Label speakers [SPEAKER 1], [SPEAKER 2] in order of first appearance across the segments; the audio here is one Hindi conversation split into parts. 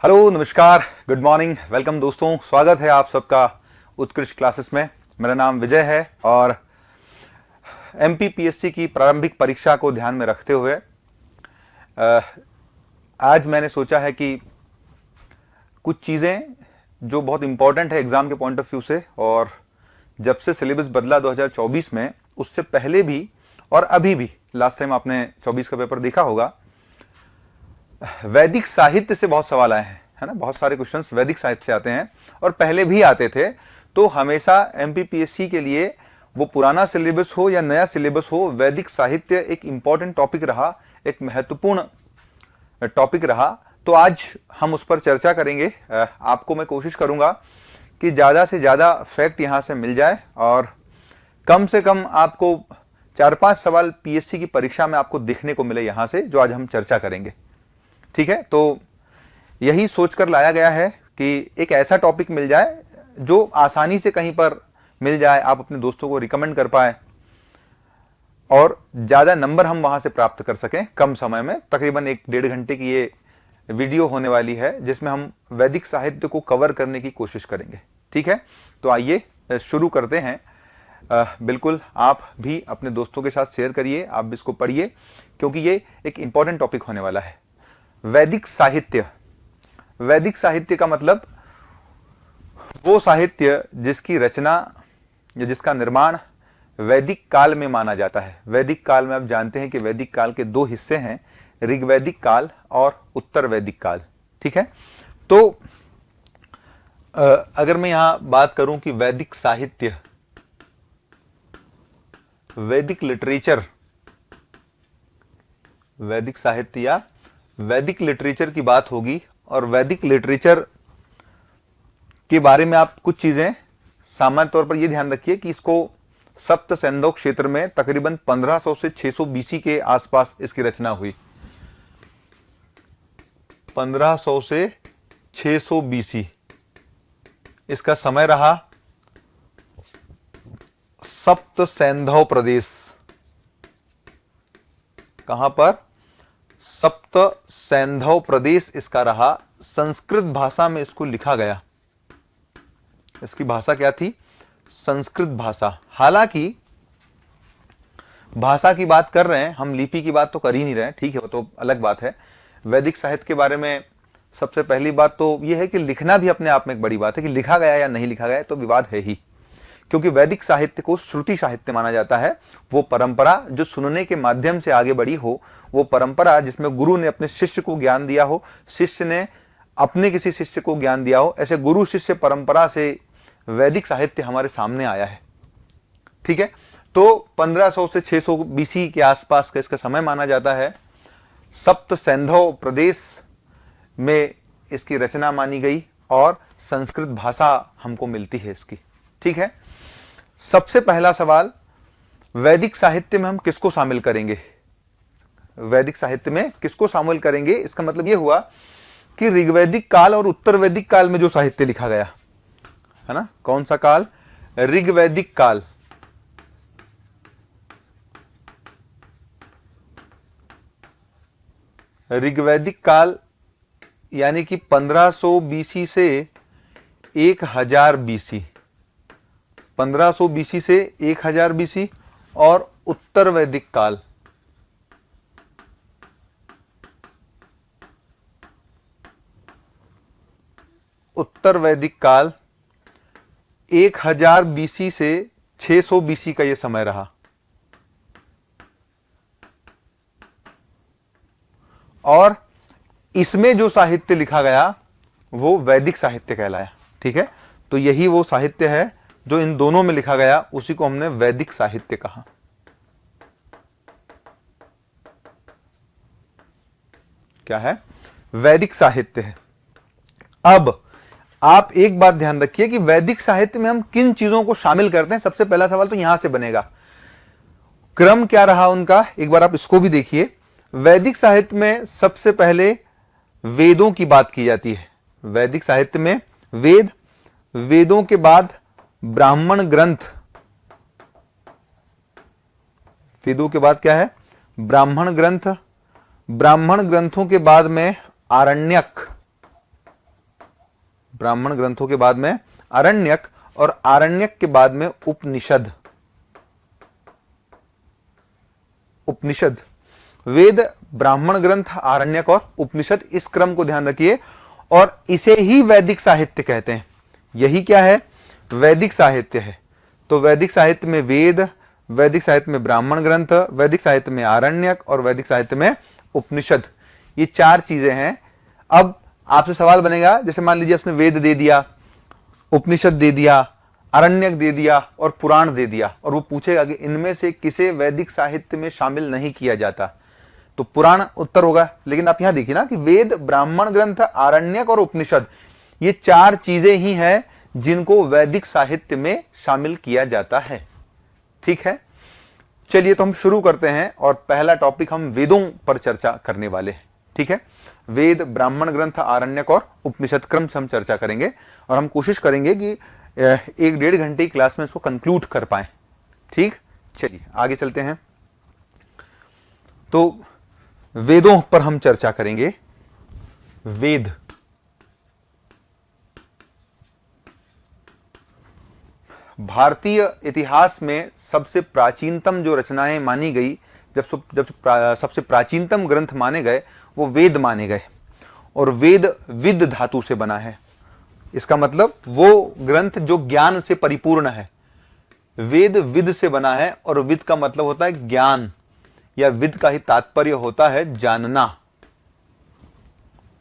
[SPEAKER 1] हेलो, नमस्कार, गुड मॉर्निंग, वेलकम दोस्तों। स्वागत है आप सबका उत्कृष्ट क्लासेस में। मेरा नाम विजय है और एमपीपीएससी की प्रारंभिक परीक्षा को ध्यान में रखते हुए आज मैंने सोचा है कि कुछ चीज़ें जो बहुत इंपॉर्टेंट है एग्ज़ाम के पॉइंट ऑफ व्यू से, और जब से सिलेबस बदला 2024 में, उससे पहले भी और अभी भी, लास्ट टाइम आपने 24 का पेपर देखा होगा, वैदिक साहित्य से बहुत सवाल आए हैं, है ना। बहुत सारे क्वेश्चंस वैदिक साहित्य से आते हैं और पहले भी आते थे। तो हमेशा एमपीपीएससी के लिए वो पुराना सिलेबस हो या नया सिलेबस हो, वैदिक साहित्य एक इंपॉर्टेंट टॉपिक रहा, एक महत्वपूर्ण टॉपिक रहा। तो आज हम उस पर चर्चा करेंगे। आपको मैं कोशिश करूंगा कि ज़्यादा से ज़्यादा फैक्ट यहाँ से मिल जाए और कम से कम आपको 4-5 सवाल पीएससी की परीक्षा में आपको देखने को मिले यहाँ से, जो आज हम चर्चा करेंगे। ठीक है, तो यही सोचकर लाया गया है कि एक ऐसा टॉपिक मिल जाए जो आसानी से कहीं पर मिल जाए, आप अपने दोस्तों को रिकमेंड कर पाए और ज़्यादा नंबर हम वहाँ से प्राप्त कर सकें कम समय में। तकरीबन 1-1.5 घंटे की ये वीडियो होने वाली है जिसमें हम वैदिक साहित्य को कवर करने की कोशिश करेंगे। ठीक है, तो आइए शुरू करते हैं। बिल्कुल आप भी अपने दोस्तों के साथ शेयर करिए, आप भी इसको पढ़िए, क्योंकि ये एक इंपॉर्टेंट टॉपिक होने वाला है। वैदिक साहित्य, वैदिक साहित्य का मतलब वो साहित्य जिसकी रचना या जिसका निर्माण वैदिक काल में माना जाता है। वैदिक काल में आप जानते हैं कि वैदिक काल के 2 हिस्से हैं, ऋग्वैदिक काल और उत्तर वैदिक काल। ठीक है, तो अगर मैं यहां बात करूं कि वैदिक साहित्य, वैदिक लिटरेचर, वैदिक साहित्य या वैदिक लिटरेचर की बात होगी, और वैदिक लिटरेचर के बारे में आप कुछ चीजें सामान्य तौर पर यह ध्यान रखिए कि इसको सप्त सैंधव क्षेत्र में तकरीबन 1500 से 600 बीसी के आसपास इसकी रचना हुई। 1500 से 600 बीसी इसका समय रहा। सप्त सैंधव प्रदेश, कहां पर? सप्त सैंधव प्रदेश इसका रहा। संस्कृत भाषा में इसको लिखा गया। इसकी भाषा क्या थी? संस्कृत भाषा। हालांकि भाषा की बात कर रहे हैं हम, लिपि की बात तो कर ही नहीं रहे हैं, ठीक है, वो तो अलग बात है। वैदिक साहित्य के बारे में सबसे पहली बात तो यह है कि लिखना भी अपने आप में एक बड़ी बात है। कि लिखा गया या नहीं लिखा गया तो विवाद है ही, क्योंकि वैदिक साहित्य को श्रुति साहित्य माना जाता है। वो परंपरा जो सुनने के माध्यम से आगे बढ़ी हो, वो परंपरा जिसमें गुरु ने अपने शिष्य को ज्ञान दिया हो, शिष्य ने अपने किसी शिष्य को ज्ञान दिया हो, ऐसे गुरु शिष्य परंपरा से वैदिक साहित्य हमारे सामने आया है। ठीक है, तो 1500 से 600 बीसी के आसपास का इसका समय माना जाता है। सप्त सैंधव प्रदेश में इसकी रचना मानी गई और संस्कृत भाषा हमको मिलती है इसकी। ठीक है, सबसे पहला सवाल, वैदिक साहित्य में हम किसको शामिल करेंगे? वैदिक साहित्य में किसको शामिल करेंगे? इसका मतलब यह हुआ कि ऋग्वैदिक काल और उत्तर वैदिक काल में जो साहित्य लिखा गया है ना, कौन सा काल? ऋग्वैदिक काल। ऋग्वैदिक काल यानी कि 1500 बीसी से 1000 बीसी, 1500 बीसी से 1000 बीसी, और उत्तर वैदिक काल, उत्तर वैदिक काल 1000 बीसी से 600 बीसी का यह समय रहा। और इसमें जो साहित्य लिखा गया वो वैदिक साहित्य कहलाया। ठीक है, तो यही वो साहित्य है जो इन दोनों में लिखा गया, उसी को हमने वैदिक साहित्य कहा। क्या है? वैदिक साहित्य है। अब आप एक बात ध्यान रखिए कि वैदिक साहित्य में हम किन चीजों को शामिल करते हैं। सबसे पहला सवाल तो यहां से बनेगा, क्रम क्या रहा उनका, एक बार आप इसको भी देखिए। वैदिक साहित्य में सबसे पहले वेदों की बात की जाती है। वैदिक साहित्य में वेद, वेदों के बाद ब्राह्मण ग्रंथ, वेदों के बाद क्या है? ब्राह्मण ग्रंथ, ब्राह्मण ग्रंथों के बाद में आरण्यक, ब्राह्मण ग्रंथों के बाद में आरण्यक और आरण्यक के बाद में उपनिषद। उपनिषद, वेद, ब्राह्मण ग्रंथ, आरण्यक और उपनिषद, इस क्रम को ध्यान रखिए और इसे ही वैदिक साहित्य कहते हैं। यही क्या है? वैदिक साहित्य है। तो वैदिक साहित्य में वेद, वैदिक साहित्य में ब्राह्मण ग्रंथ, वैदिक साहित्य में आरण्यक और वैदिक साहित्य में उपनिषद, ये चार चीजें हैं। अब आपसे सवाल बनेगा, जैसे मान लीजिए उसने वेद दे दिया, उपनिषद दे दिया, आरण्यक दे दिया और पुराण दे दिया, और वो पूछेगा कि इनमें से किसे वैदिक साहित्य में शामिल नहीं किया जाता, तो पुराण उत्तर होगा। लेकिन आप यहां देखिए ना कि वेद, ब्राह्मण ग्रंथ, आरण्यक और उपनिषद, ये चार चीजें ही हैं जिनको वैदिक साहित्य में शामिल किया जाता है। ठीक है, चलिए तो हम शुरू करते हैं और पहला टॉपिक हम वेदों पर चर्चा करने वाले हैं। ठीक है, वेद, ब्राह्मण ग्रंथ, आरण्यक और उपनिषद क्रम से हम चर्चा करेंगे और हम कोशिश करेंगे कि 1-1.5 घंटे की क्लास में इसको कंक्लूड कर पाए। ठीक, चलिए आगे चलते हैं। तो वेदों पर हम चर्चा करेंगे। वेद, भारतीय इतिहास में सबसे प्राचीनतम जो रचनाएं मानी गई, जब सबसे प्राचीनतम ग्रंथ माने गए, वो वेद माने गए। और वेद विद धातु से बना है। इसका मतलब वो ग्रंथ जो ज्ञान से परिपूर्ण है। वेद विद से बना है और विद का मतलब होता है ज्ञान, या विद का ही तात्पर्य होता है जानना।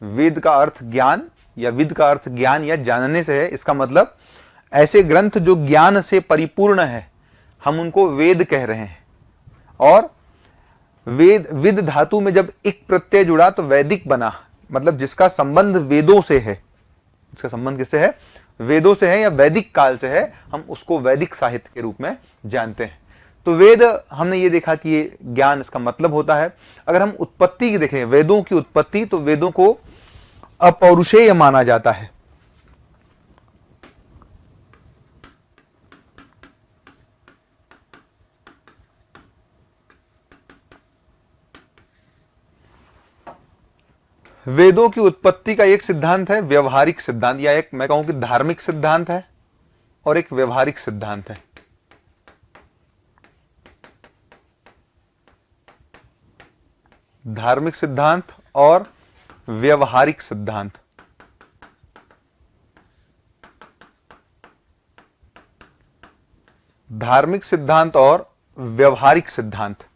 [SPEAKER 1] वेद का अर्थ ज्ञान या विद का अर्थ ज्ञान या जानने से है। इसका मतलब ऐसे ग्रंथ जो ज्ञान से परिपूर्ण है, हम उनको वेद कह रहे हैं। और वेद, विद धातु में जब इक प्रत्यय जुड़ा तो वैदिक बना, मतलब जिसका संबंध वेदों से है। इसका संबंध किससे है? वेदों से है या वैदिक काल से है, हम उसको वैदिक साहित्य के रूप में जानते हैं। तो वेद, हमने ये देखा कि ये ज्ञान इसका मतलब होता है। अगर हम उत्पत्ति की देखें, वेदों की उत्पत्ति, तो वेदों को अपौरुषेय माना जाता है। वेदों की उत्पत्ति का एक सिद्धांत है व्यवहारिक सिद्धांत, या एक मैं कहूं कि धार्मिक सिद्धांत है, और एक व्यवहारिक सिद्धांत है। धार्मिक सिद्धांत और व्यवहारिक सिद्धांत। धार्मिक सिद्धांत और व्यवहारिक सिद्धांत।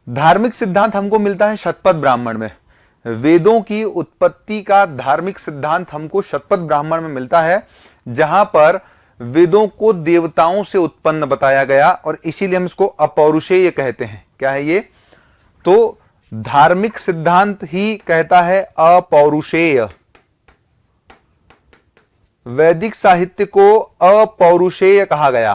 [SPEAKER 1] धार्मिक सिद्धांत हमको मिलता है शतपथ ब्राह्मण में। वेदों की उत्पत्ति का धार्मिक सिद्धांत हमको शतपथ ब्राह्मण में मिलता है, जहां पर वेदों को देवताओं से उत्पन्न बताया गया, और इसीलिए हम इसको अपौरुषेय कहते हैं। क्या है ये? तो धार्मिक सिद्धांत ही कहता है अपौरुषेय। वैदिक साहित्य को अपौरुषेय कहा गया।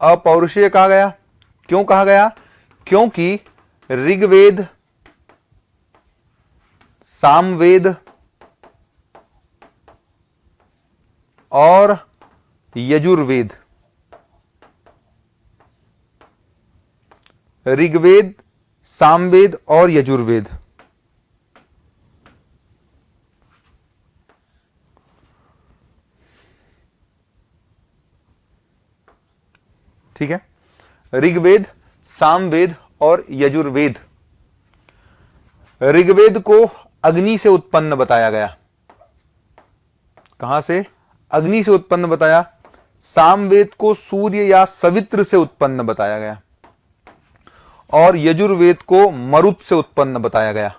[SPEAKER 1] अपौरुषेय कहा गया। क्यों कहा गया? क्योंकि ऋग्वेद, सामवेद और यजुर्वेद, ऋग्वेद, सामवेद और यजुर्वेद, ठीक है, ऋग्वेद, सामवेद और यजुर्वेद। ऋग्वेद को अग्नि से उत्पन्न बताया गया। कहां से? अग्नि से उत्पन्न बताया। सामवेद को सूर्य या सवित्र से उत्पन्न बताया गया, और यजुर्वेद को मरुत से उत्पन्न बताया गया।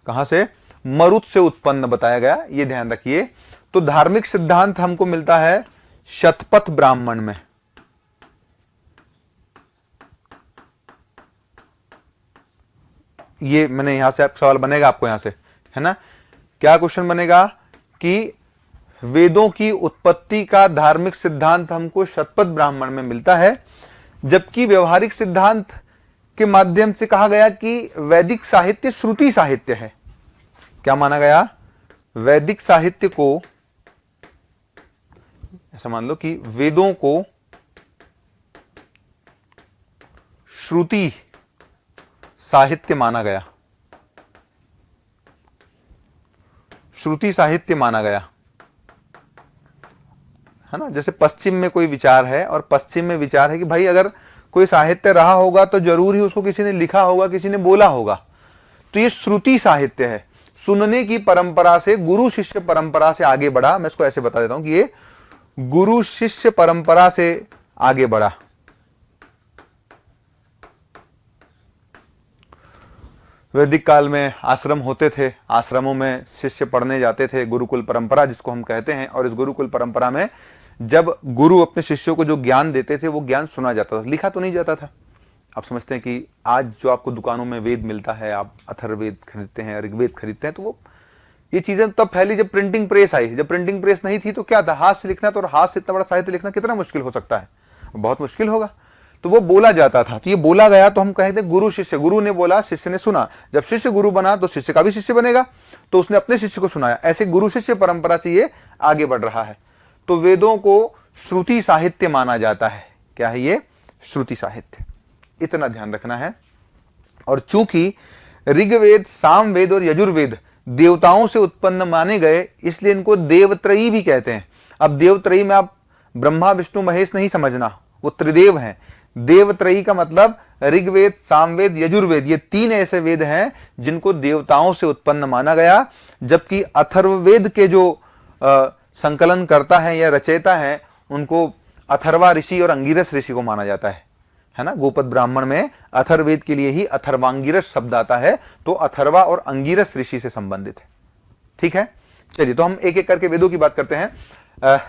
[SPEAKER 1] कहां से? मरुत से उत्पन्न बताया गया, यह ध्यान रखिए। तो धार्मिक सिद्धांत हमको मिलता है शतपथ ब्राह्मण में। ये मैंने यहां से सवाल बनेगा आपको, यहां से है ना, क्या क्वेश्चन बनेगा कि वेदों की उत्पत्ति का धार्मिक सिद्धांत हमको शतपथ ब्राह्मण में मिलता है, जबकि व्यवहारिक सिद्धांत के माध्यम से कहा गया कि वैदिक साहित्य श्रुति साहित्य है। क्या माना गया? वैदिक साहित्य को, ऐसा मान लो कि वेदों को श्रुति साहित्य माना गया। श्रुति साहित्य माना गया, है ना। जैसे पश्चिम में कोई विचार है और पश्चिम में विचार है कि भाई अगर कोई साहित्य रहा होगा तो जरूर ही उसको किसी ने लिखा होगा, किसी ने बोला होगा, तो ये श्रुति साहित्य है। सुनने की परंपरा से, गुरु शिष्य परंपरा से आगे बढ़ा। मैं इसको ऐसे बता देता हूं कि ये गुरु शिष्य परंपरा से आगे बढ़ा। वैदिक काल में आश्रम होते थे, आश्रमों में शिष्य पढ़ने जाते थे, गुरुकुल परंपरा जिसको हम कहते हैं। और इस गुरुकुल परंपरा में जब गुरु अपने शिष्यों को जो ज्ञान देते थे वो ज्ञान सुना जाता था, लिखा तो नहीं जाता था। आप समझते हैं कि आज जो आपको दुकानों में वेद मिलता है, आप अथर्ववेद खरीदते हैं, ऋग्वेद खरीदते हैं, तो वो ये चीजें तब फैली जब प्रिंटिंग प्रेस आई। जब प्रिंटिंग प्रेस नहीं थी तो क्या था, हाथ से लिखना। तो हाथ से इतना बड़ा साहित्य लिखना कितना मुश्किल हो सकता है, बहुत मुश्किल होगा। तो वो बोला जाता था, तो ये बोला गया तो हम कहते हैं गुरु शिष्य। गुरु ने बोला, शिष्य ने सुना। जब शिष्य गुरु बना तो शिष्य का भी शिष्य बनेगा, तो उसने अपने शिष्य को सुनाया। ऐसे गुरु शिष्य परंपरा से ये आगे बढ़ रहा है। तो वेदों को श्रुति साहित्य माना जाता है। क्या है ये? श्रुति साहित्य। इतना ध्यान रखना है। और चूंकि ऋग्वेद, सामवेद और यजुर्वेद देवताओं से उत्पन्न माने गए, इसलिए इनको देवत्रयी भी कहते हैं। अब देवत्रयी में आप ब्रह्मा विष्णु महेश नहीं समझना, वो त्रिदेव हैं। देवत्रयी का मतलब ऋग्वेद, सामवेद, यजुर्वेद, ये तीन ऐसे वेद हैं जिनको देवताओं से उत्पन्न माना गया। जबकि अथर्ववेद के जो संकलन करता है या रचयिता है, उनको अथर्वा ऋषि और अंगिरस ऋषि को माना जाता है ना। गोपद ब्राह्मण में अथर्ववेद के लिए ही अथर्वांगिरस शब्द आता है, तो अथर्वा और अंगिरस ऋषि से संबंधित है। ठीक है, चलिए तो हम एक एक करके वेदों की बात करते हैं।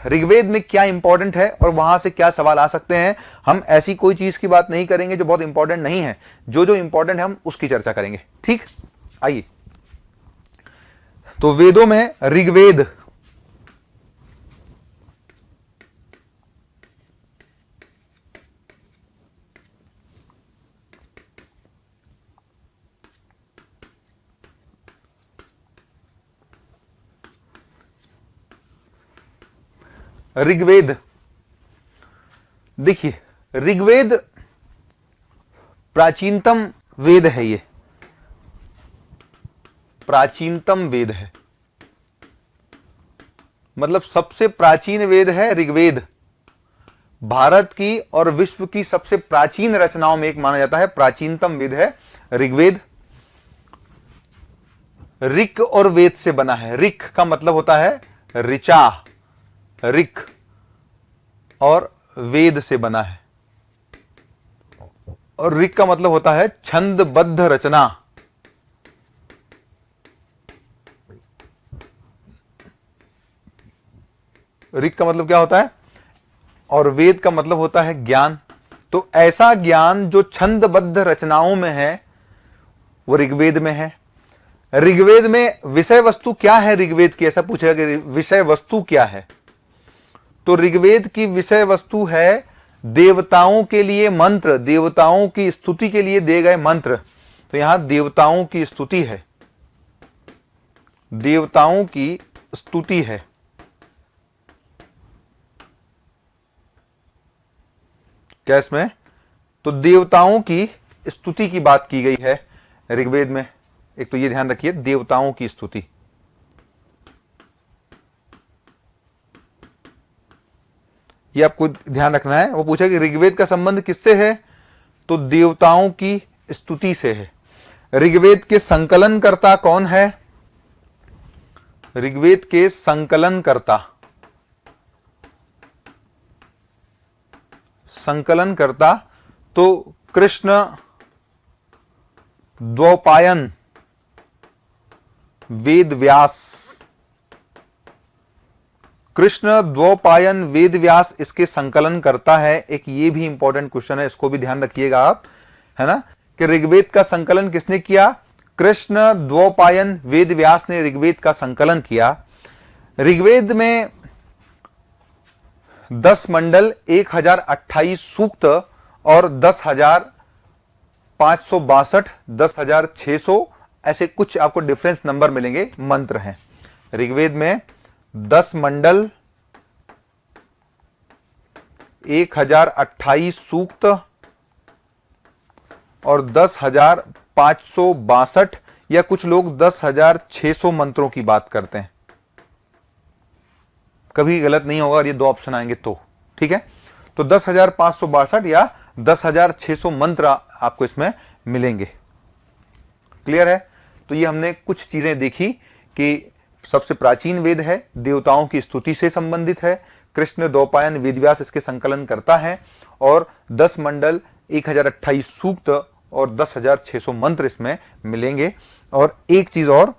[SPEAKER 1] ऋग्वेद में क्या इंपॉर्टेंट है और वहां से क्या सवाल आ सकते हैं। हम ऐसी कोई चीज की बात नहीं करेंगे जो बहुत इंपॉर्टेंट नहीं है, जो जो इंपॉर्टेंट है हम उसकी चर्चा करेंगे। ठीक, आइए। तो वेदों में ऋग्वेद, ऋग्वेद, देखिए ऋग्वेद प्राचीनतम वेद है। ये प्राचीनतम वेद है, मतलब सबसे प्राचीन वेद है ऋग्वेद। भारत की और विश्व की सबसे प्राचीन रचनाओं में एक माना जाता है, प्राचीनतम वेद है ऋग्वेद। ऋक और वेद से बना है। ऋक का मतलब होता है ऋचा, ऋक, और वेद से बना है। और ऋक का मतलब होता है छंदबद्ध रचना। ऋक का मतलब क्या होता है, और वेद का मतलब होता है ज्ञान। तो ऐसा ज्ञान जो छंदबद्ध रचनाओं में है वो ऋग्वेद में है। ऋग्वेद में विषय वस्तु क्या है ऋग्वेद की, ऐसा पूछेगा कि विषय वस्तु क्या है। तो ऋग्वेद की विषय वस्तु है देवताओं के लिए मंत्र, देवताओं की स्तुति के लिए दिए गए मंत्र। तो यहां देवताओं की स्तुति है, देवताओं की स्तुति है। क्या इसमें? तो देवताओं की स्तुति की बात की गई है ऋग्वेद में। एक तो ये ध्यान रखिए, देवताओं की स्तुति। ये आपको ध्यान रखना है। वो पूछा कि ऋग्वेद का संबंध किससे है, तो देवताओं की स्तुति से है। ऋग्वेद के संकलनकर्ता कौन है? ऋग्वेद के संकलनकर्ता, संकलनकर्ता तो कृष्ण द्वैपायन वेद व्यास। कृष्ण द्वैपायन वेद व्यास इसके संकलन करता है। एक ये भी इंपॉर्टेंट क्वेश्चन है, इसको भी ध्यान रखिएगा आप, है ना, कि ऋग्वेद का संकलन किसने किया? कृष्ण द्वैपायन वेद व्यास ने ऋग्वेद का संकलन किया। ऋग्वेद में 10 मंडल, 1028 सूक्त और 10,562, 10,600 ऐसे कुछ आपको डिफरेंस नंबर मिलेंगे, मंत्र हैं। ऋग्वेद में 10 मंडल, 1028 सूक्त और 10,562 या कुछ लोग 10,600 मंत्रों की बात करते हैं। कभी गलत नहीं होगा और ये दो ऑप्शन आएंगे तो ठीक है। तो 10,562 या 10,600 मंत्र आपको इसमें मिलेंगे। क्लियर है। तो ये हमने कुछ चीजें देखी कि सबसे प्राचीन वेद है, देवताओं की स्तुति से संबंधित है, कृष्ण द्वैपायन वेदव्यास इसके संकलन करता है, और 10 मंडल, 1028 सूक्त और 10,600 मंत्र इसमें मिलेंगे। और एक चीज और,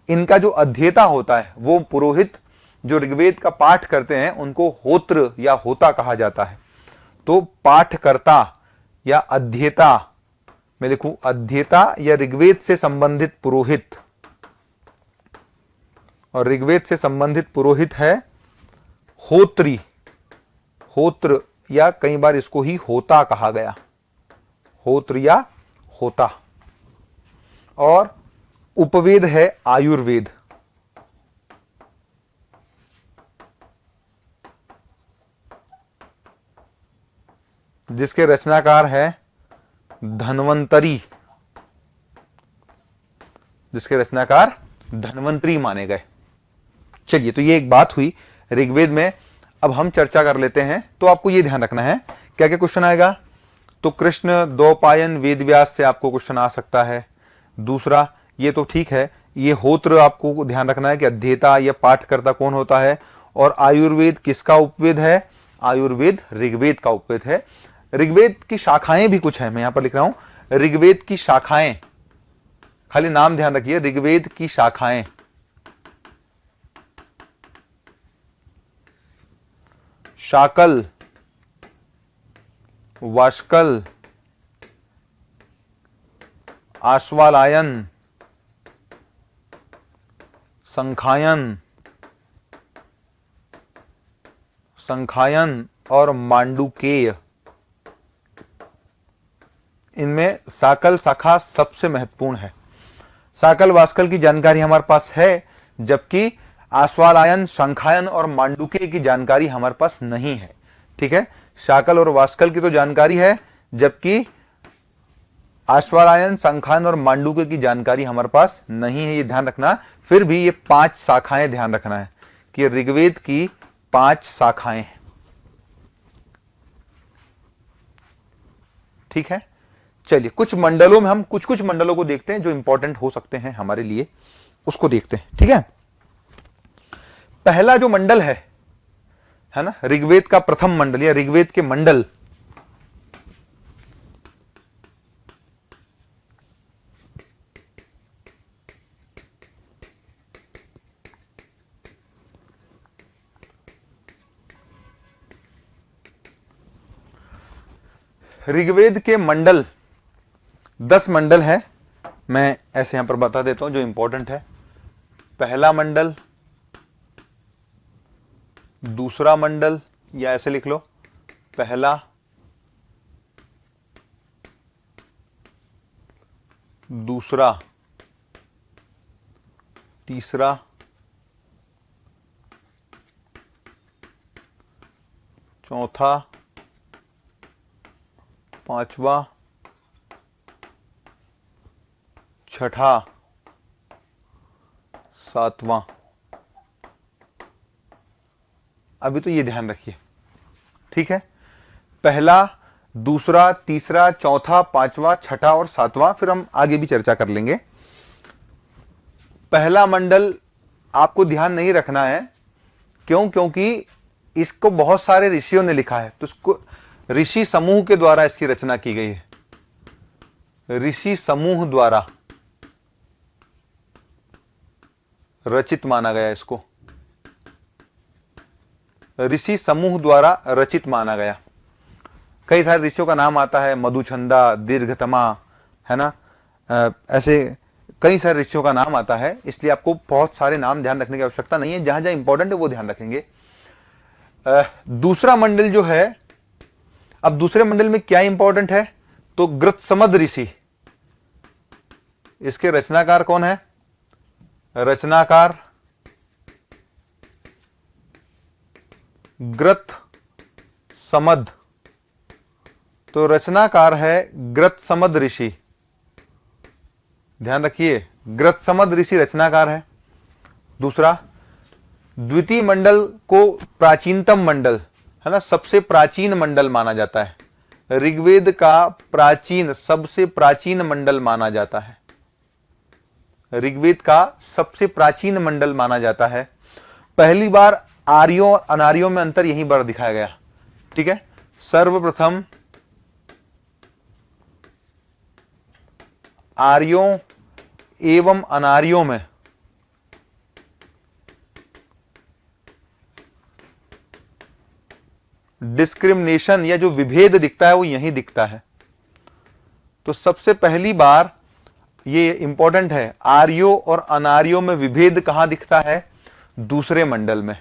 [SPEAKER 1] इनका जो अध्येता होता है वो पुरोहित जो ऋग्वेद का पाठ करते हैं उनको होत्र या होता कहा जाता है। तो पाठकर्ता या अध्येता, मैं लिखूं अध्येता या ऋग्वेद से संबंधित पुरोहित, और ऋग्वेद से संबंधित पुरोहित है होत्री, होत्र या कई बार इसको ही होता कहा गया, होत्र या होता। और उपवेद है आयुर्वेद, जिसके रचनाकार है धन्वंतरी, जिसके रचनाकार धन्वंतरी माने गए। चलिए, तो ये एक बात हुई ऋग्वेद में। अब हम चर्चा कर लेते हैं। तो आपको ये ध्यान रखना है क्या क्या क्वेश्चन आएगा। तो कृष्ण द्वैपायन वेदव्यास से आपको क्वेश्चन आ सकता है। दूसरा, ये तो ठीक है, ये होत्र आपको ध्यान रखना है कि अध्येता या पाठकर्ता कौन होता है। और आयुर्वेद किसका उपवेद है? आयुर्वेद ऋग्वेद का उपवेद है। ऋग्वेद की शाखाएं भी कुछ है, मैं यहां पर लिख रहा हूं ऋग्वेद की शाखाएं, खाली नाम ध्यान रखिए, ऋग्वेद की शाखाएं। शाकल, वाष्कल, आश्वालायन, संखायन, संखायन और मांडुकेय। इनमें साकल शाखा सबसे महत्वपूर्ण है। साकल वास्कल की जानकारी हमारे पास है, जबकि आश्वालायन, संखायन और मांडुकेय की जानकारी हमारे पास नहीं है। ठीक है, शाकल और वास्कल की तो जानकारी है, जबकि आश्वालायन, संखायन और मांडुकेय की जानकारी हमारे पास नहीं है, ये ध्यान रखना। फिर भी ये 5 शाखाएं ध्यान रखना है कि ऋग्वेद की 5 शाखाएं हैं। ठीक है, चलिए कुछ मंडलों में हम कुछ मंडलों को देखते हैं जो इंपॉर्टेंट हो सकते हैं हमारे लिए, उसको देखते हैं। ठीक है, पहला जो मंडल है ना, ऋग्वेद का प्रथम मंडल या ऋग्वेद के मंडल, ऋग्वेद के मंडल 10 मंडल है। मैं ऐसे यहां पर बता देता हूं जो इंपॉर्टेंट है। पहला मंडल, दूसरा मंडल, या ऐसे लिख लो पहला, दूसरा, तीसरा, चौथा, पांचवा, छठा, सातवां। अभी तो ये ध्यान रखिए। ठीक है, पहला, दूसरा, तीसरा, चौथा, पांचवा, छठा और सातवां, फिर हम आगे भी चर्चा कर लेंगे। पहला मंडल आपको ध्यान नहीं रखना है, क्यों? क्योंकि इसको बहुत सारे ऋषियों ने लिखा है, तो इसको ऋषि समूह के द्वारा इसकी रचना की गई है। ऋषि समूह द्वारा रचित माना गया, इसको ऋषि समूह द्वारा रचित माना गया। कई सारे ऋषियों का नाम आता है, मधुचंदा, दीर्घतमा, है ना, ऐसे कई सारे ऋषियों का नाम आता है, इसलिए आपको बहुत सारे नाम ध्यान रखने की आवश्यकता नहीं है। जहां जहां इंपॉर्टेंट है वो ध्यान रखेंगे। दूसरा मंडल जो है, अब दूसरे मंडल में क्या इंपॉर्टेंट है? तो गृत्समद ऋषि, इसके रचनाकार कौन है? रचनाकार गृत्समद तो रचनाकार है ग्रत्समद ऋषि। ध्यान रखिए, ग्रत्समद ऋषि रचनाकार है। दूसरा, द्वितीय मंडल को प्राचीनतम मंडल है ना, सबसे प्राचीन मंडल माना जाता है। ऋग्वेद का प्राचीन, सबसे प्राचीन मंडल माना जाता है। ऋग्वेद का सबसे प्राचीन मंडल माना जाता है। पहली बार आर्यों और अनार्यों में अंतर यहीं पर दिखाया गया। ठीक है, सर्वप्रथम आर्यों एवं अनार्यों में डिस्क्रिमिनेशन या जो विभेद दिखता है वो यहीं दिखता है। तो सबसे पहली बार, ये इंपॉर्टेंट है, आर्यों और अनार्यों में विभेद कहां दिखता है? दूसरे मंडल में।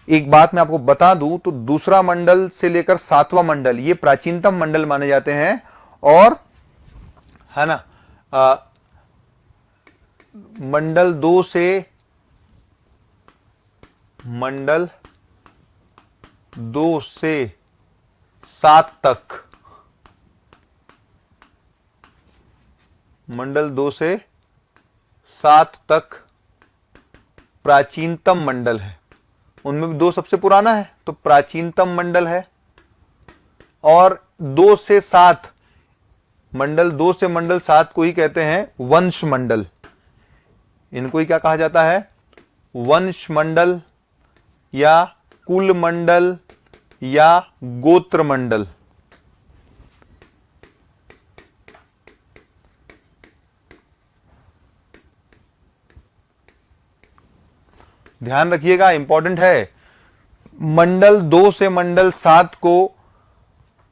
[SPEAKER 1] एक बात मैं आपको बता दूं तो दूसरा मंडल से लेकर सातवां मंडल ये प्राचीनतम मंडल माने जाते हैं, और है ना मंडल 2 से मंडल 2 से 7 तक, मंडल 2 से 7 तक प्राचीनतम मंडल है। उनमें भी 2 सबसे पुराना है तो प्राचीनतम मंडल है, और 2 से 7 मंडल, 2 से मंडल 7 को ही कहते हैं वंश मंडल। इनको ही क्या कहा जाता है? वंश मंडल या कुल मंडल या गोत्र मंडल। ध्यान रखिएगा, इंपॉर्टेंट है। मंडल 2 से मंडल 7 को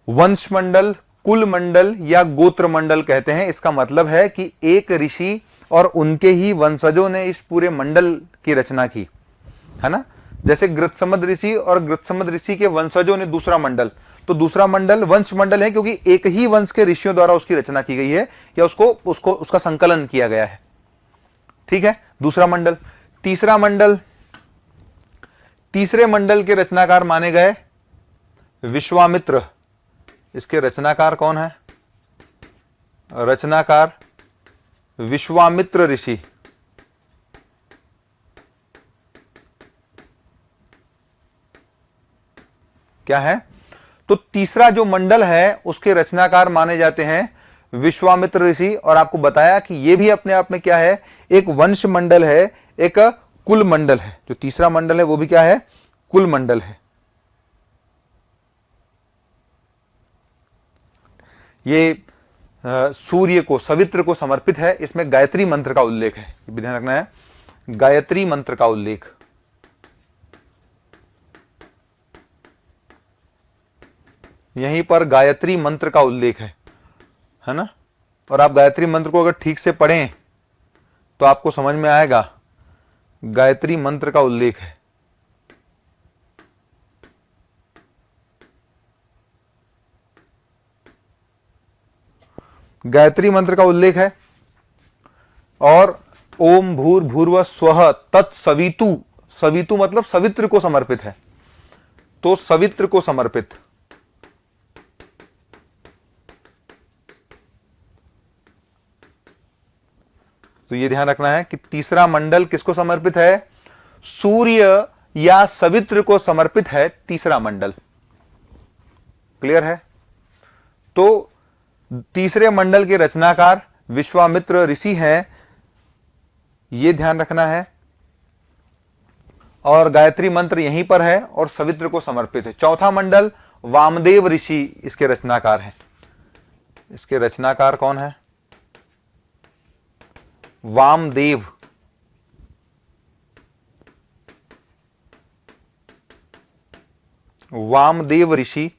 [SPEAKER 1] वंश मंडल, कुल मंडल या गोत्र मंडल कहते हैं। इसका मतलब है कि एक ऋषि और उनके ही वंशजों ने इस पूरे मंडल की रचना की, है ना। जैसे ग्रत्समद ऋषि और ग्रत्समद ऋषि के वंशजों ने दूसरा मंडल, तो दूसरा मंडल वंश मंडल है क्योंकि एक ही वंश के ऋषियों द्वारा उसकी रचना की गई है या उसका संकलन किया गया है। ठीक है, दूसरा मंडल। तीसरा मंडल, तीसरे मंडल के रचनाकार माने गए विश्वामित्र। इसके रचनाकार कौन है? रचनाकार विश्वामित्र ऋषि। क्या है? तो तीसरा जो मंडल है उसके रचनाकार माने जाते हैं विश्वामित्र ऋषि। और आपको बताया कि यह भी अपने आप में क्या है? एक वंश मंडल है, एक कुल मंडल है। जो तीसरा मंडल है वो भी क्या है? कुल मंडल है। ये सूर्य को, सवित्र को समर्पित है। इसमें गायत्री मंत्र का उल्लेख है, ये भी ध्यान रखना है, गायत्री मंत्र का उल्लेख। यहीं पर गायत्री मंत्र का उल्लेख है ना। और आप गायत्री मंत्र को अगर ठीक से पढ़ें तो आपको समझ में आएगा, गायत्री मंत्र का उल्लेख है। गायत्री मंत्र का उल्लेख है। और ओम भूर्भुवः स्वः तत्सवितु, सवितु मतलब सवित्र को समर्पित है, तो सवित्र को समर्पित। तो यह ध्यान रखना है कि तीसरा मंडल किसको समर्पित है? सूर्य या सवित्र को समर्पित है तीसरा मंडल। क्लियर है? तो तीसरे मंडल के रचनाकार विश्वामित्र ऋषि हैं, यह ध्यान रखना है। और गायत्री मंत्र यहीं पर है और सवित्र को समर्पित है। चौथा मंडल वामदेव ऋषि इसके रचनाकार हैं। इसके रचनाकार कौन है? वामदेव। वामदेव ऋषि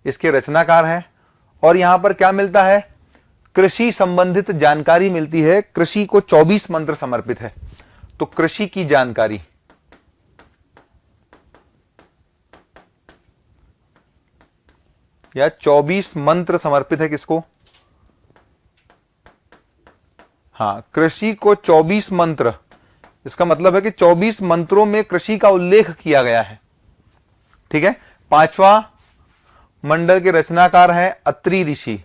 [SPEAKER 1] इसके रचनाकार हैं। और यहां पर क्या मिलता है? कृषि संबंधित जानकारी मिलती है। कृषि को 24 मंत्र समर्पित है, तो कृषि की जानकारी। या 24 मंत्र समर्पित है किसको? हाँ, कृषि को 24 मंत्र। इसका मतलब है कि 24 मंत्रों में कृषि का उल्लेख किया गया है। ठीक है। मंडल के रचनाकार हैं अत्रि ऋषि।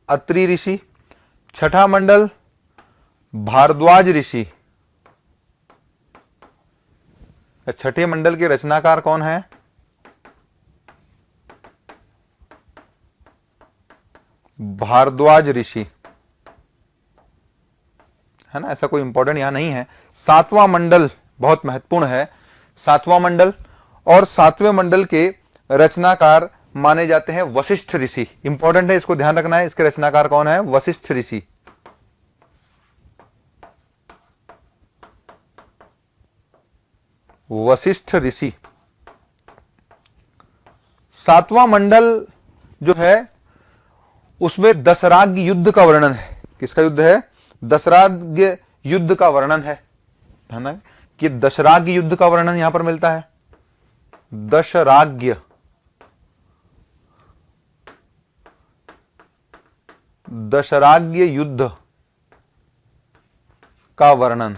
[SPEAKER 1] अत्रि ऋषि। छठा मंडल भारद्वाज ऋषि। छठे मंडल के रचनाकार कौन है? भारद्वाज ऋषि, है ना। ऐसा कोई इंपॉर्टेंट यहां नहीं है। सातवां मंडल बहुत महत्वपूर्ण है, सातवां मंडल, और सातवें मंडल के रचनाकार माने जाते हैं वशिष्ठ ऋषि। इंपॉर्टेंट है, इसको ध्यान रखना है। इसके रचनाकार कौन है? वशिष्ठ ऋषि। वशिष्ठ ऋषि। सातवां मंडल जो है उसमें दशराग्य युद्ध का वर्णन है। किसका युद्ध है? दशराग्य युद्ध का वर्णन है ना, कि दशराग्य युद्ध का वर्णन यहां पर मिलता है। दशराग्य, दशराग्य युद्ध का वर्णन।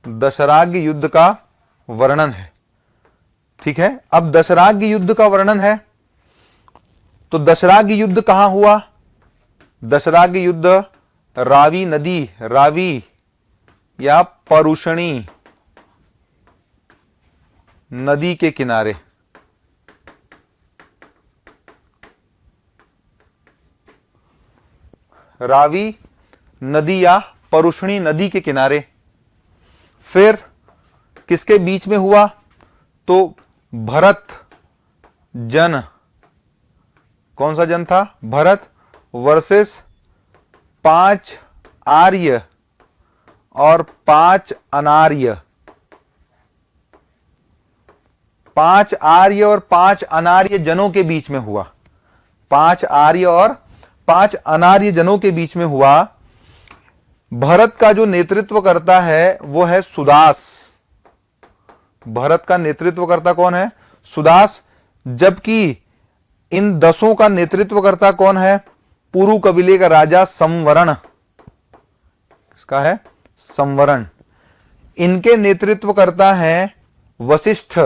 [SPEAKER 1] दशराग्य युद्ध का वर्णन है, ठीक है। अब दशराग्य युद्ध का वर्णन है तो दशराग्य युद्ध कहां हुआ? दशराग्य युद्ध रावी नदी, रावी या परुषणी नदी के किनारे। रावी नदी या परुषणी नदी के किनारे। फिर किसके बीच में हुआ? तो भरत जन, कौन सा जन था? भरत वर्सेस 5 आर्य और 5 अनार्य। 5 आर्य और 5 अनार्य जनों के बीच में हुआ। 5 आर्य और 5 अनार्य जनों के बीच में हुआ। भरत का जो नेतृत्व करता है वो है सुदास। भरत का नेतृत्व करता कौन है? सुदास। जबकि इन 10 का नेतृत्व करता कौन है? पुरु कबीले का राजा संवरण। किसका है? संवरण। इनके नेतृत्व करता है वशिष्ठ।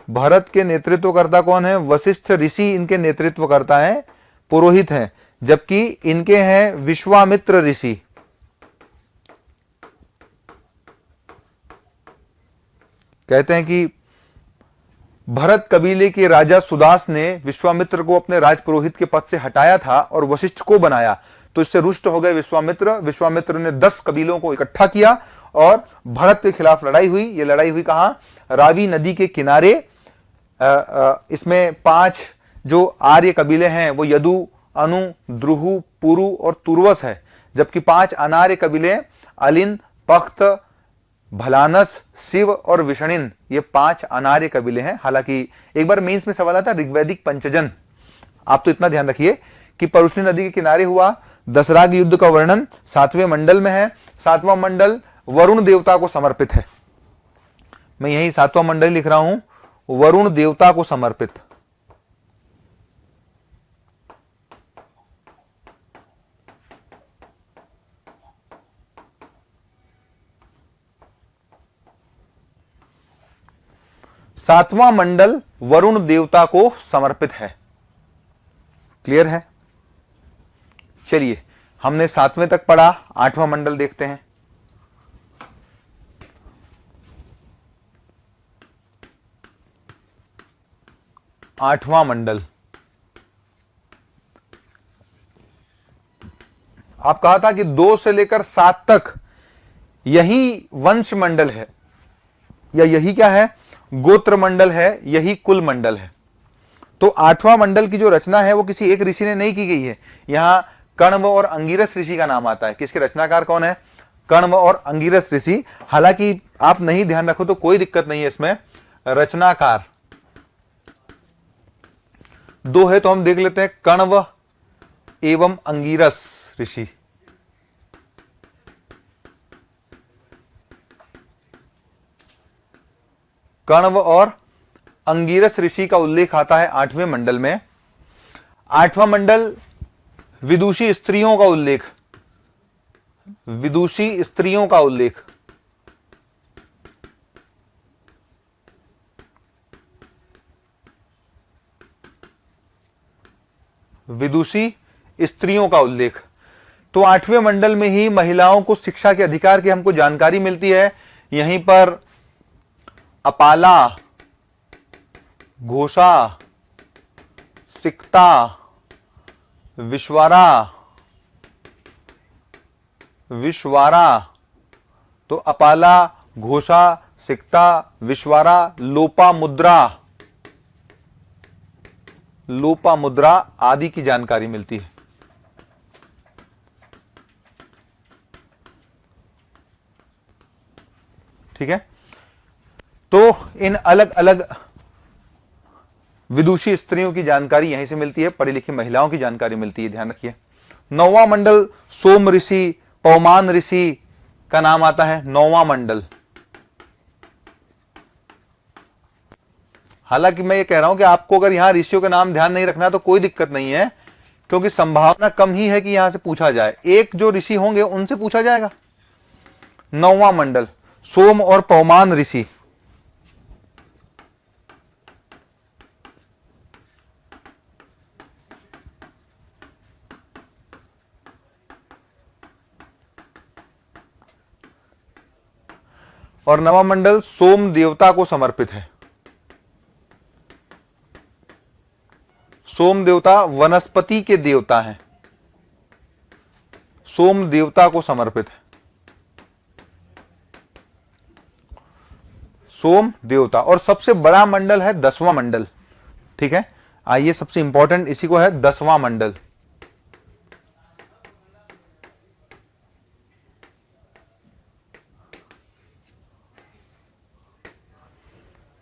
[SPEAKER 1] भरत के नेतृत्व करता कौन है? वशिष्ठ ऋषि इनके नेतृत्व करता है, पुरोहित हैं। जबकि इनके हैं विश्वामित्र ऋषि। कहते हैं कि भरत कबीले के राजा सुदास ने विश्वामित्र को अपने राजपुरोहित के पद से हटाया था और वशिष्ठ को बनाया, तो इससे रुष्ट हो गए विश्वामित्र। विश्वामित्र ने 10 कबीलों को इकट्ठा किया और भरत के खिलाफ लड़ाई हुई। ये लड़ाई हुई कहां? रावी नदी के किनारे। इसमें 5 जो आर्य कबीले हैं वो यदु, अनु, द्रुहु, पुरु और तुर्वस है। जबकि 5 अनार्य कबीले अलिन, पख्त, भलानस, शिव और विषणिन, ये 5 अनार्य कबीले हैं। हालांकि एक बार मेंस में सवाल आता ऋग्वैदिक पंचजन। आप तो इतना ध्यान रखिए कि परुषणी नदी के किनारे हुआ। दशराग्य युद्ध का वर्णन 7वें मंडल में है। 7वां मंडल वरुण देवता को समर्पित है। मैं यही 7वां मंडल लिख रहा हूं, वरुण देवता को समर्पित। सातवां मंडल वरुण देवता को समर्पित है। क्लियर है? चलिए, हमने 7वें तक पढ़ा, 8वां मंडल देखते हैं। आठवां मंडल, आप कहा था कि 2 से लेकर 7 तक यही वंश मंडल है, या यही क्या है? गोत्र मंडल है, यही कुल मंडल है। तो 8वां मंडल की जो रचना है वो किसी एक ऋषि ने नहीं की गई है। यहां कण्व और अंगिरस ऋषि का नाम आता है। किसके रचनाकार कौन है? कण्व और अंगिरस ऋषि। हालांकि आप नहीं ध्यान रखो तो कोई दिक्कत नहीं है, इसमें रचनाकार 2 है, तो हम देख लेते हैं कण्व एवं अंगिरस ऋषि। कण्व और अंगिरस ऋषि का उल्लेख आता है 8वें मंडल में। 8वां मंडल विदुषी स्त्रियों का उल्लेख, विदुषी स्त्रियों का उल्लेख, विदुषी स्त्रियों का उल्लेख। तो 8वें मंडल में ही महिलाओं को शिक्षा के अधिकार की हमको जानकारी मिलती है। यहीं पर अपाला, घोषा, सिक्ता, विश्वारा, तो अपाला, घोषा, सिक्ता, विश्वारा, लोपामुद्रा आदि की जानकारी मिलती है। ठीक है, तो इन अलग अलग विदुषी स्त्रियों की जानकारी यहीं से मिलती है, पढ़ी लिखी महिलाओं की जानकारी मिलती है, ध्यान रखिए। 9वां मंडल सोम ऋषि, पवमान ऋषि का नाम आता है 9वां मंडल। हालांकि मैं ये कह रहा हूं कि आपको अगर यहां ऋषियों का नाम ध्यान नहीं रखना तो कोई दिक्कत नहीं है, क्योंकि संभावना कम ही है कि यहां से पूछा जाए। एक जो ऋषि होंगे उनसे पूछा जाएगा। 9वां मंडल सोम और पवमान ऋषि। और 9वां मंडल सोम देवता को समर्पित है। सोम देवता वनस्पति के देवता हैं, सोम देवता को समर्पित है, सोम देवता। और सबसे बड़ा मंडल है 10वां मंडल। ठीक है, आइए सबसे इंपॉर्टेंट इसी को है 10वां मंडल।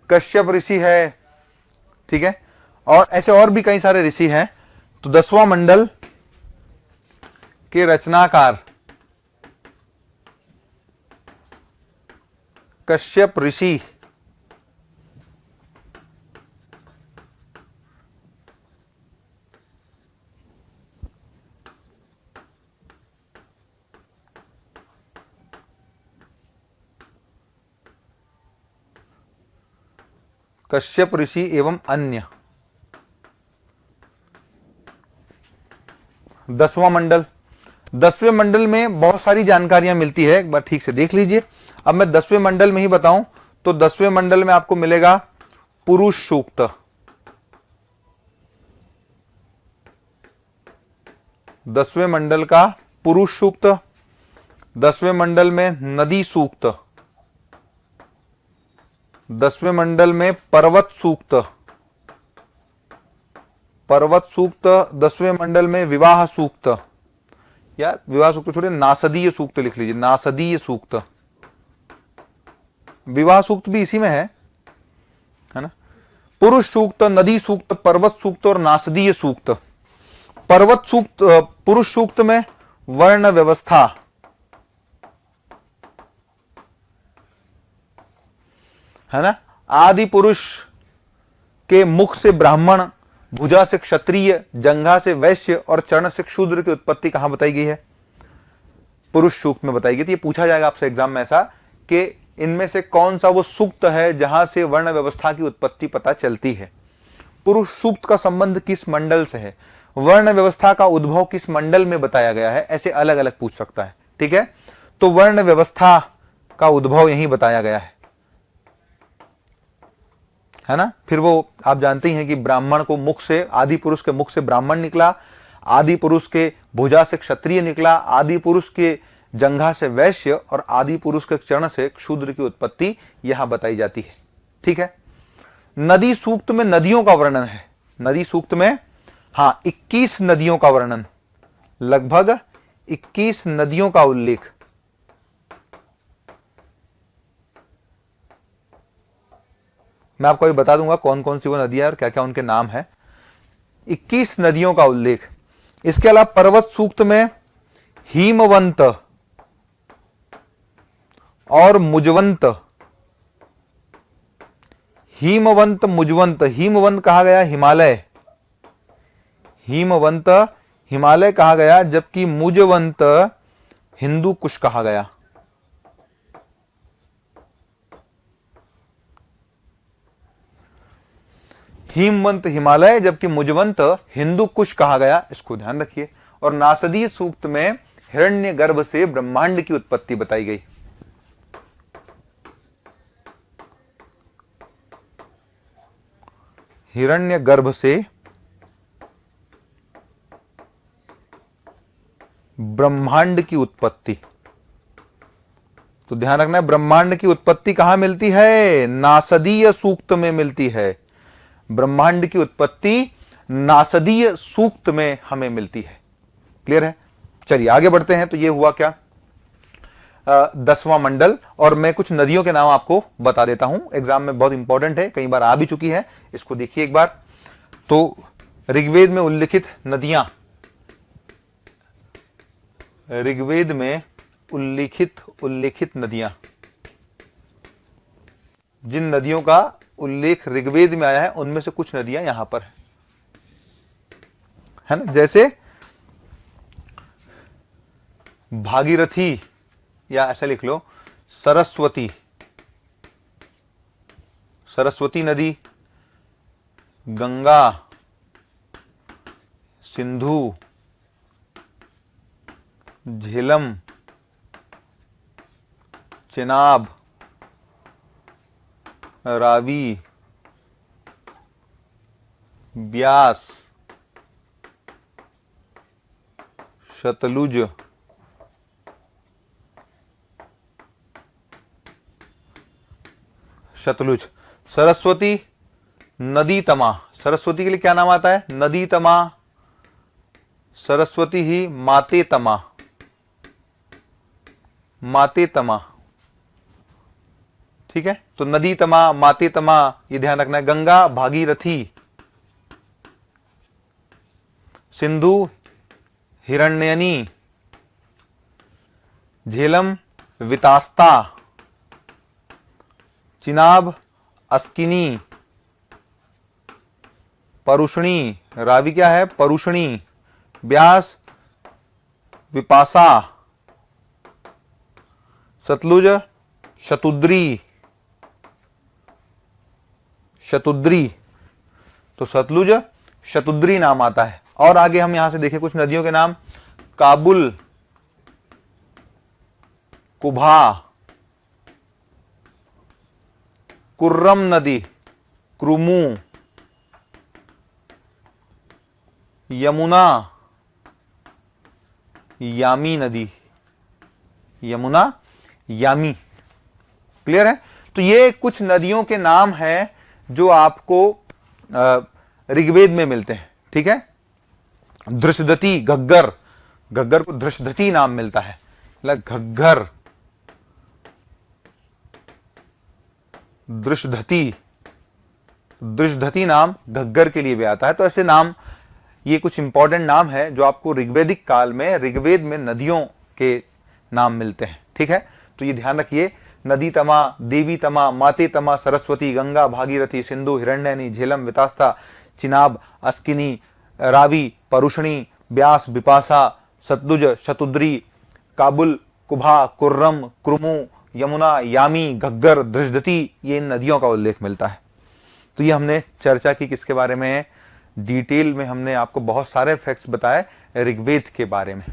[SPEAKER 1] कश्यप ऋषि है। ठीक है, और ऐसे और भी कई सारे ऋषि हैं। तो 10वां मंडल के रचनाकार कश्यप ऋषि। कश्यप ऋषि एवं अन्य। 10वां मंडल, 10वें मंडल में बहुत सारी जानकारियां मिलती है, एक बार ठीक से देख लीजिए। अब मैं 10वें मंडल में ही बताऊं तो 10वें मंडल में आपको मिलेगा पुरुष सूक्त, 10वें मंडल का पुरुष सूक्त। 10वें मंडल में नदी सूक्त, 10वें मंडल में पर्वत सूक्त, पर्वत सूक्त। 10वें मंडल में विवाह सूक्त, या विवाह सूक्त छोड़िए, नासदीय सूक्त लिख लीजिए, नासदीय सूक्त। विवाह सूक्त भी इसी में है ना। पुरुष सूक्त, नदी सूक्त, पर्वत सूक्त और नासदीय सूक्त। पर्वत सूक्त, पुरुष सूक्त में वर्ण व्यवस्था, है ना। आदि पुरुष के मुख से ब्राह्मण, भुजा से क्षत्रिय, जंघा से वैश्य और चरण से शूद्र की उत्पत्ति कहां बताई गई है? पुरुष सूक्त में बताई गई थी। ये पूछा जाएगा आपसे एग्जाम में ऐसा कि इनमें से कौन सा वो सूक्त है जहां से वर्ण व्यवस्था की उत्पत्ति पता चलती है। पुरुष सूक्त का संबंध किस मंडल से है, वर्ण व्यवस्था का उद्भव किस मंडल में बताया गया है, ऐसे अलग अलग पूछ सकता है। ठीक है, तो वर्ण व्यवस्था का उद्भव यही बताया गया है ना। फिर वो आप जानते ही हैं कि ब्राह्मण को मुख से, आदि पुरुष के मुख से ब्राह्मण निकला, आदि पुरुष के भुजा से क्षत्रिय निकला, आदि पुरुष के जंघा से वैश्य और आदि पुरुष के चरण से शूद्र की उत्पत्ति यहां बताई जाती है। ठीक है, नदी सूक्त में नदियों का वर्णन है। नदी सूक्त में 21 नदियों का वर्णन, लगभग 21 नदियों का उल्लेख। मैं आपको अभी बता दूंगा कौन कौन सी वो नदियां और क्या क्या उनके नाम है। 21 नदियों का उल्लेख। इसके अलावा पर्वत सूक्त में हिमवंत और मुजवंत, हिमवंत, मुजवंत। हिमवंत कहा गया हिमालय, हिमवंत हिमालय कहा गया जबकि मुजवंत हिंदू कुश कहा गया। हिमवंत हिमालय जबकि मुजवंत हिंदू कुश कहा गया, इसको ध्यान रखिए। और नासदी सूक्त में हिरण्यगर्भ से ब्रह्मांड की उत्पत्ति बताई गई। हिरण्यगर्भ से ब्रह्मांड की उत्पत्ति, तो ध्यान रखना है ब्रह्मांड की उत्पत्ति कहां मिलती है? नासदीय सूक्त में मिलती है। ब्रह्मांड की उत्पत्ति नासदीय सूक्त में हमें मिलती है। क्लियर है? चलिए आगे बढ़ते हैं। तो ये हुआ क्या? 10वां मंडल। और मैं कुछ नदियों के नाम आपको बता देता हूं, एग्जाम में बहुत इंपॉर्टेंट है, कई बार आ भी चुकी है। इसको देखिए एक बार। तो ऋग्वेद में उल्लिखित नदियां, ऋग्वेद में उल्लिखित नदियां, जिन नदियों का उल्लेख ऋग्वेद में आया है उनमें से कुछ नदियां यहां पर है ना। जैसे भागीरथी, या ऐसा लिख लो सरस्वती, सरस्वती नदी, गंगा, सिंधु, झेलम, चेनाब, रावी, ब्यास, शतलुज, सरस्वती, नदी तमा। सरस्वती के लिए क्या नाम आता है? नदी तमा। सरस्वती ही माते तमा, माते तमा। ठीक है, तो नदी तमा, माते तमा, ये ध्यान रखना है। गंगा भागीरथी, सिंधु हिरण्यनी, झेलम वितास्ता, चिनाब अस्किनी, परुषणी, रावी क्या है? परुषणी, ब्यास विपासा, सतलुज शतुद्री, शतुद्री। तो सतलुज शतुद्री नाम आता है। और आगे हम यहां से देखें कुछ नदियों के नाम। काबुल, कुभा, कुर्रम नदी, क्रुमु, यमुना, यामी नदी, यमुना, यामी। क्लियर है? तो ये कुछ नदियों के नाम हैं जो आपको ऋग्वेद में मिलते हैं। ठीक है? धृषदती, घग्गर, घग्गर को धृषदती नाम मिलता है, घग्गर, दृषधती, दृषधती नाम घग्गर के लिए भी आता है। तो ऐसे नाम, ये कुछ इंपॉर्टेंट नाम है जो आपको ऋग्वेदिक काल में ऋग्वेद में नदियों के नाम मिलते हैं। ठीक है? तो ये ध्यान रखिए। नदी तमा, देवी तमा, माते तमा, सरस्वती, गंगा, भागीरथी, सिंधु, हिरण्यनी, झेलम वितास्ता, चिनाब अस्किनी, रावी, परुषणी, ब्यास विपासा, सतलुज शतुद्री, काबुल, कुभा, कुर्रम, क्रुमु, यमुना, यामी, घग्गर, धृषदती, ये इन नदियों का उल्लेख मिलता है। तो ये हमने चर्चा की किसके बारे में? डिटेल में हमने आपको बहुत सारे फैक्ट्स बताए ऋग्वेद के बारे में।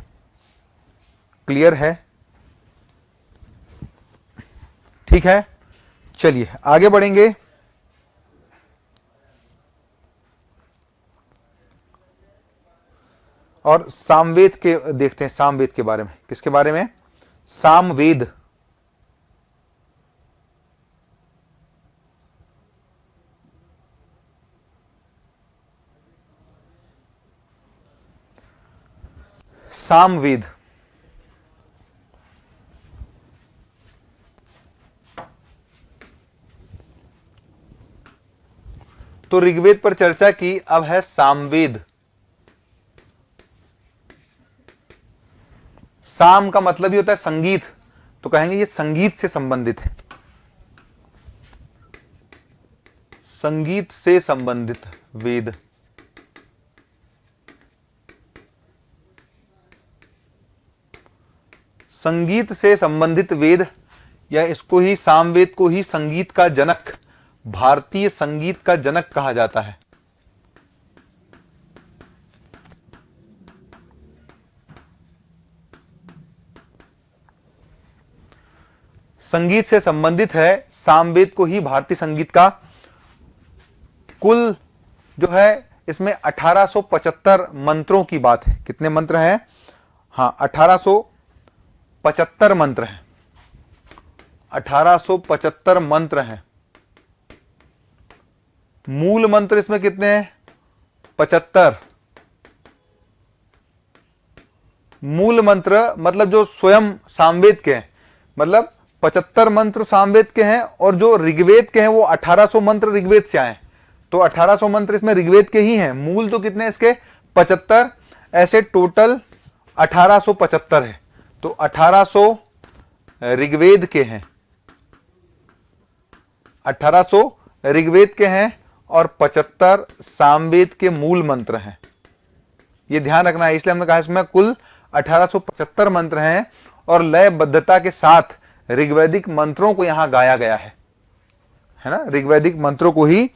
[SPEAKER 1] क्लियर है? ठीक है, चलिए आगे बढ़ेंगे। और सामवेद के देखते हैं। सामवेद के बारे में, किसके बारे में? सामवेद, सामवेद। तो ऋग्वेद पर चर्चा की, अब है सामवेद। साम का मतलब ही होता है संगीत, तो कहेंगे ये संगीत से संबंधित है, संगीत से संबंधित वेद। संगीत से संबंधित वेद, या इसको ही सामवेद को ही संगीत का जनक, भारतीय संगीत का जनक कहा जाता है। संगीत से संबंधित है, सामवेद को ही भारतीय संगीत का। कुल जो है इसमें 1875 मंत्रों की बात है। कितने मंत्र हैं? हाँ, 1875 मंत्र हैं। 1875 मंत्र हैं। मूल मंत्र इसमें कितने हैं? 75। मूल मंत्र मतलब जो स्वयं सामवेद के हैं, मतलब 75 मंत्र सामवेद के हैं, और जो ऋग्वेद के हैं वो 1800 मंत्र ऋग्वेद से आए। तो 1800 मंत्र इसमें ऋग्वेद के ही हैं। मूल तो कितने इसके? 75। ऐसे टोटल 1875 है। तो 1800 ऋग्वेद के हैं, 1800 ऋग्वेद के हैं और 75 सामवेद के मूल मंत्र हैं। ये ध्यान रखना है, इसलिए हमने कहा इसमें कुल 1875 मंत्र हैं और लयबद्धता के साथ ऋग्वैदिक मंत्रों को यहां गाया गया है ना? ऋग्वैदिक मंत्रों को ही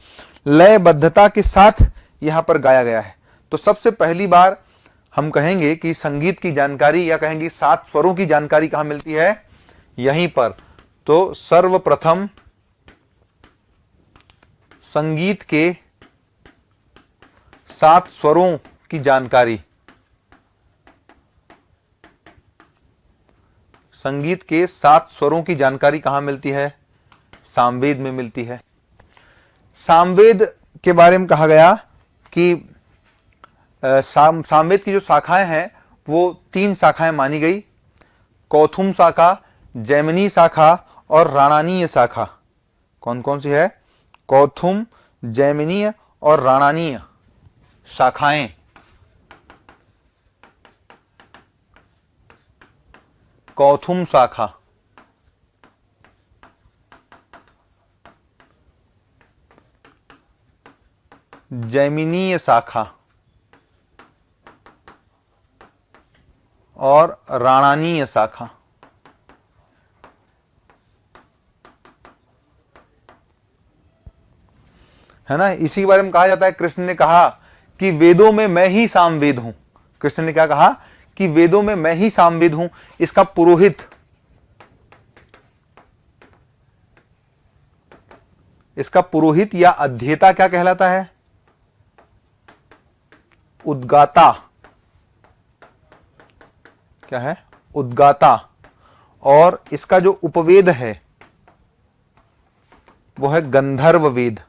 [SPEAKER 1] लयबद्धता के साथ यहां पर गाया गया है। तो सबसे पहली बार हम कहेंगे कि संगीत की जानकारी, या कहेंगे 7 स्वरों की जानकारी कहां मिलती है? यहीं पर। तो सर्वप्रथम संगीत के 7 स्वरों की जानकारी, संगीत के 7 स्वरों की जानकारी कहां मिलती है? सामवेद में मिलती है। सामवेद के बारे में कहा गया कि सामवेद की जो शाखाएं हैं वो 3 शाखाएं मानी गई, कौथुम शाखा, जैमिनी शाखा और राणानीय शाखा। कौन कौन सी है? कौथुम, जैमिनीय और राणानीय शाखाएं। कौथुम शाखा, जैमिनीय शाखा और राणानीय शाखा। है ना? इसी के बारे में कहा जाता है, कृष्ण ने कहा कि वेदों में मैं ही सामवेद हूं। कृष्ण ने क्या कहा? कि वेदों में मैं ही सामवेद हूं। इसका पुरोहित, इसका पुरोहित या अध्येता क्या कहलाता है? उद्गाता। क्या है? उद्गाता। और इसका जो उपवेद है वो है गंधर्व वेद।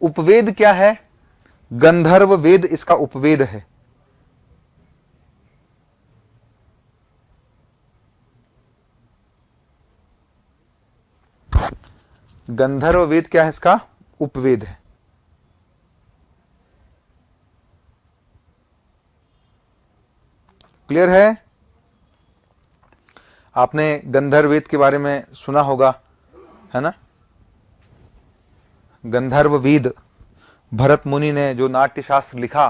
[SPEAKER 1] उपवेद क्या है? गंधर्व वेद इसका उपवेद है। गंधर्व वेद क्या है? इसका उपवेद है। क्लियर है? आपने गंधर्व वेद के बारे में सुना होगा, है ना? गंधर्व वेद भरत मुनि ने जो नाट्य शास्त्र लिखा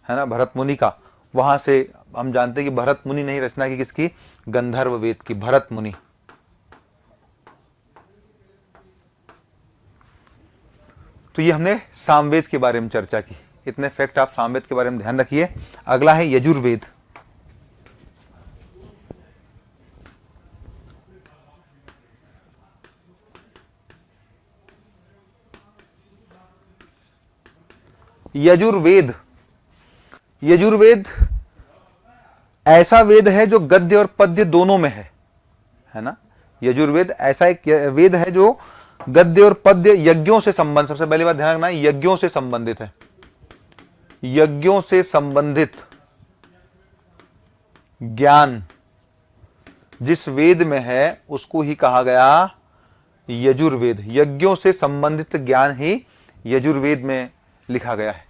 [SPEAKER 1] है ना, भरत मुनि का, वहां से हम जानते हैं कि भरत मुनि ने ही रचना की, किसकी? गंधर्व वेद की, भरत मुनि। तो ये हमने सामवेद के बारे में चर्चा की। इतने फैक्ट आप सामवेद के बारे में ध्यान रखिए। अगला है यजुर्वेद। यजुर्वेद, यजुर्वेद ऐसा वेद है जो गद्य और पद्य दोनों में है ना? यजुर्वेद ऐसा एक वेद है जो गद्य और पद्य, यज्ञों से संबंध, सबसे पहली बात ध्यान रखना, यज्ञों से संबंधित है। यज्ञों से संबंधित ज्ञान जिस वेद में है उसको ही कहा गया यजुर्वेद। यज्ञों से संबंधित ज्ञान ही यजुर्वेद में लिखा गया है।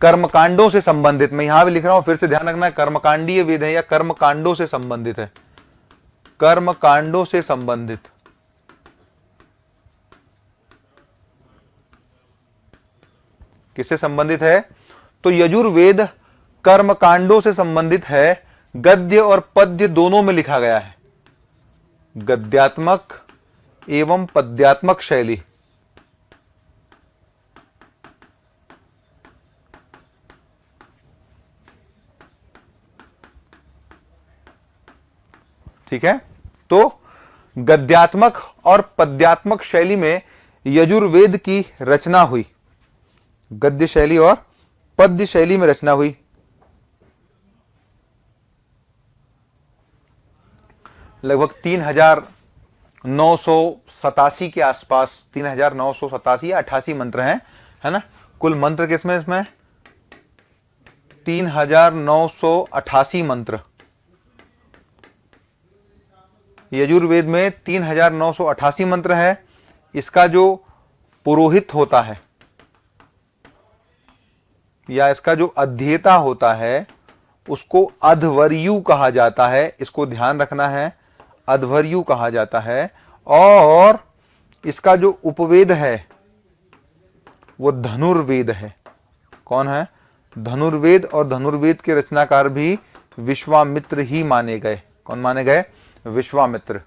[SPEAKER 1] कर्मकांडों से संबंधित, मैं यहां भी लिख रहा हूं, फिर से ध्यान रखना है, कर्मकांडीय वेद है या कर्मकांडों से संबंधित है। कर्मकांडों से संबंधित। किससे संबंधित है? तो यजुर्वेद कर्म कांडों से संबंधित है, गद्य और पद्य दोनों में लिखा गया है, गद्यात्मक एवं पद्यात्मक शैली। ठीक है, तो गद्यात्मक और पद्यात्मक शैली में यजुर्वेद की रचना हुई, गद्य शैली और पद्य शैली में रचना हुई। लगभग 3987 के आसपास, 3987 या 88 मंत्र हैं, है ना। कुल मंत्र किसमें, इसमें 3988 मंत्र यजुर्वेद में 3988 मंत्र है। इसका जो पुरोहित होता है या इसका जो अध्येता होता है उसको अध्वर्यु कहा जाता है, इसको ध्यान रखना है, अध्वर्यु कहा जाता है। और इसका जो उपवेद है वो धनुर्वेद है। कौन है, धनुर्वेद। और धनुर्वेद के रचनाकार भी विश्वामित्र ही माने गए। कौन माने गए, विश्वामित्र।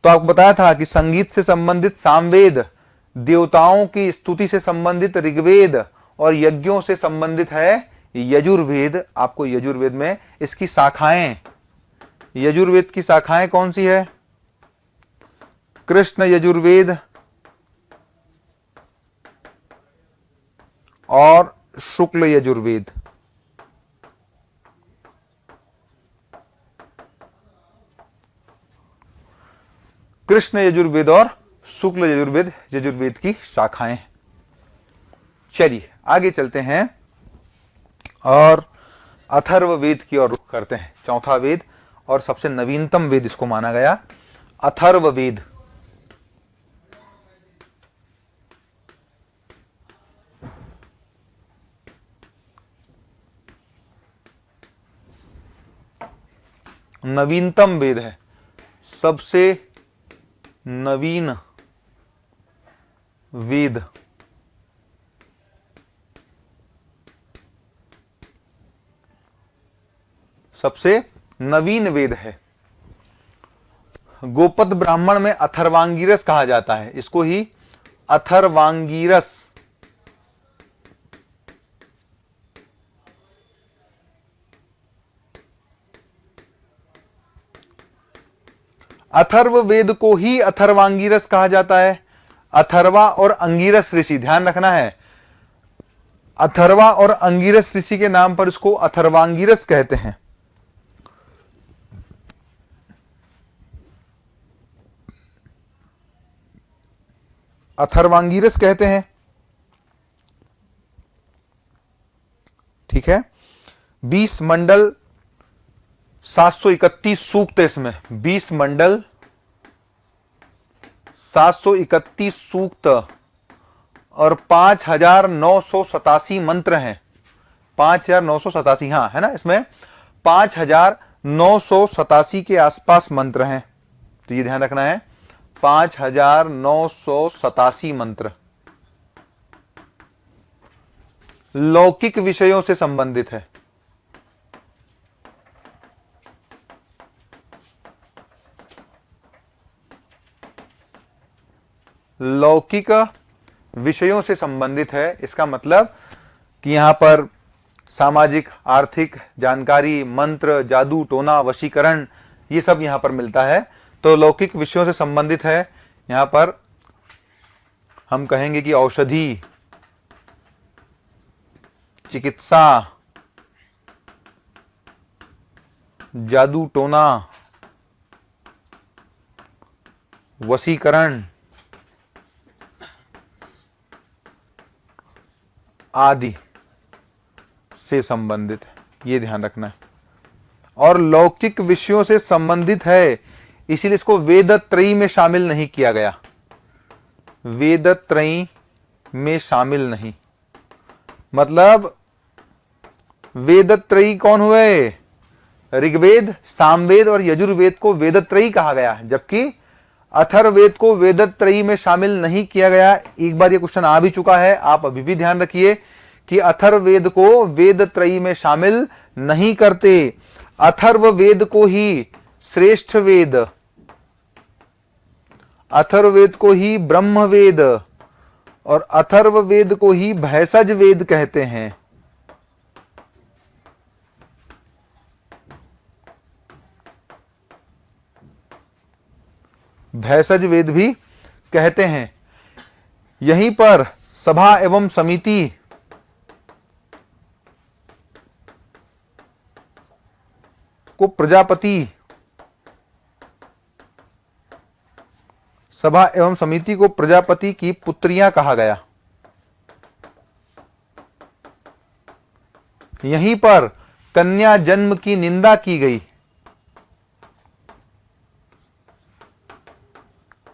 [SPEAKER 1] तो आपको बताया था कि संगीत से संबंधित सामवेद, देवताओं की स्तुति से संबंधित ऋग्वेद और यज्ञों से संबंधित है यजुर्वेद। आपको यजुर्वेद में इसकी शाखाएं, यजुर्वेद की शाखाएं कौन सी है, कृष्ण यजुर्वेद और शुक्ल यजुर्वेद। कृष्ण यजुर्वेद और शुक्ल यजुर्वेद यजुर्वेद की शाखाएं। चलिए आगे चलते हैं और अथर्ववेद की ओर रुख करते हैं। चौथा वेद और सबसे नवीनतम वेद इसको माना गया, अथर्ववेद। नवीनतम वेद है, सबसे नवीन वेद। सबसे नवीन वेद है। गोपद ब्राह्मण में अथर्वांगिरस कहा जाता है, इसको ही अथर्वांगिरस। अथर्व वेद को ही अथर्वांगिरस कहा जाता है। अथर्वा और अंगिरस ऋषि, ध्यान रखना है, अथर्वा और अंगिरस ऋषि के नाम पर इसको अथर्वांगिरस कहते हैं। अथर्वांगिरस कहते हैं। ठीक है, 20 मंडल 731 सूक्त है इसमें, 20 मंडल 731 सूक्त और 5987 मंत्र हैं। 5987, हाँ है ना, इसमें 5987 के आसपास मंत्र हैं, तो ये ध्यान रखना है, 5987 मंत्र लौकिक विषयों से संबंधित है। लौकिक विषयों से संबंधित है, इसका मतलब कि यहां पर सामाजिक आर्थिक जानकारी, मंत्र, जादू टोना, वशीकरण, ये सब यहां पर मिलता है। तो लौकिक विषयों से संबंधित है। यहां पर हम कहेंगे कि औषधि, चिकित्सा, जादू टोना, वशीकरण आदि से संबंधित है, ये ध्यान रखना है। और लौकिक विषयों से संबंधित है, इसीलिए इसको वेदत्रयी में शामिल नहीं किया गया। वेदत्रयी में शामिल नहीं, मतलब वेदत्रयी कौन हुए, ऋग्वेद, सामवेद और यजुर्वेद को वेदत्रयी कहा गया, जबकि अथर्ववेद को वेदत्रयी में शामिल नहीं किया गया। एक बार ये क्वेश्चन आ भी चुका है, आप अभी भी ध्यान रखिए कि अथर्ववेद को वेद त्रयी में शामिल नहीं करते। अथर्ववेद को ही श्रेष्ठ वेद, अथर्ववेद को ही ब्रह्मवेद और अथर्ववेद को ही भैषज वेद कहते हैं। भैषज वेद भी कहते हैं। यहीं पर सभा एवं समिति को प्रजापति, सभा एवं समिति को प्रजापति की पुत्रियां कहा गया। यहीं पर कन्या जन्म की निंदा की गई।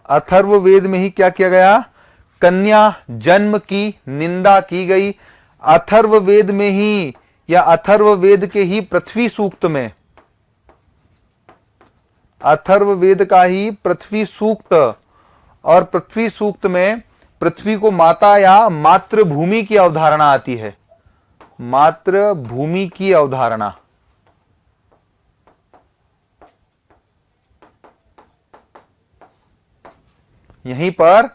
[SPEAKER 1] अथर्ववेद में ही क्या किया गया? कन्या जन्म की निंदा की गई। अथर्ववेद में ही या अथर्ववेद के ही पृथ्वी सूक्त में, अथर्ववेद का ही पृथ्वी सूक्त, और पृथ्वी सूक्त में पृथ्वी को माता या मातृभूमि की अवधारणा आती है। मातृभूमि की अवधारणा, यहीं पर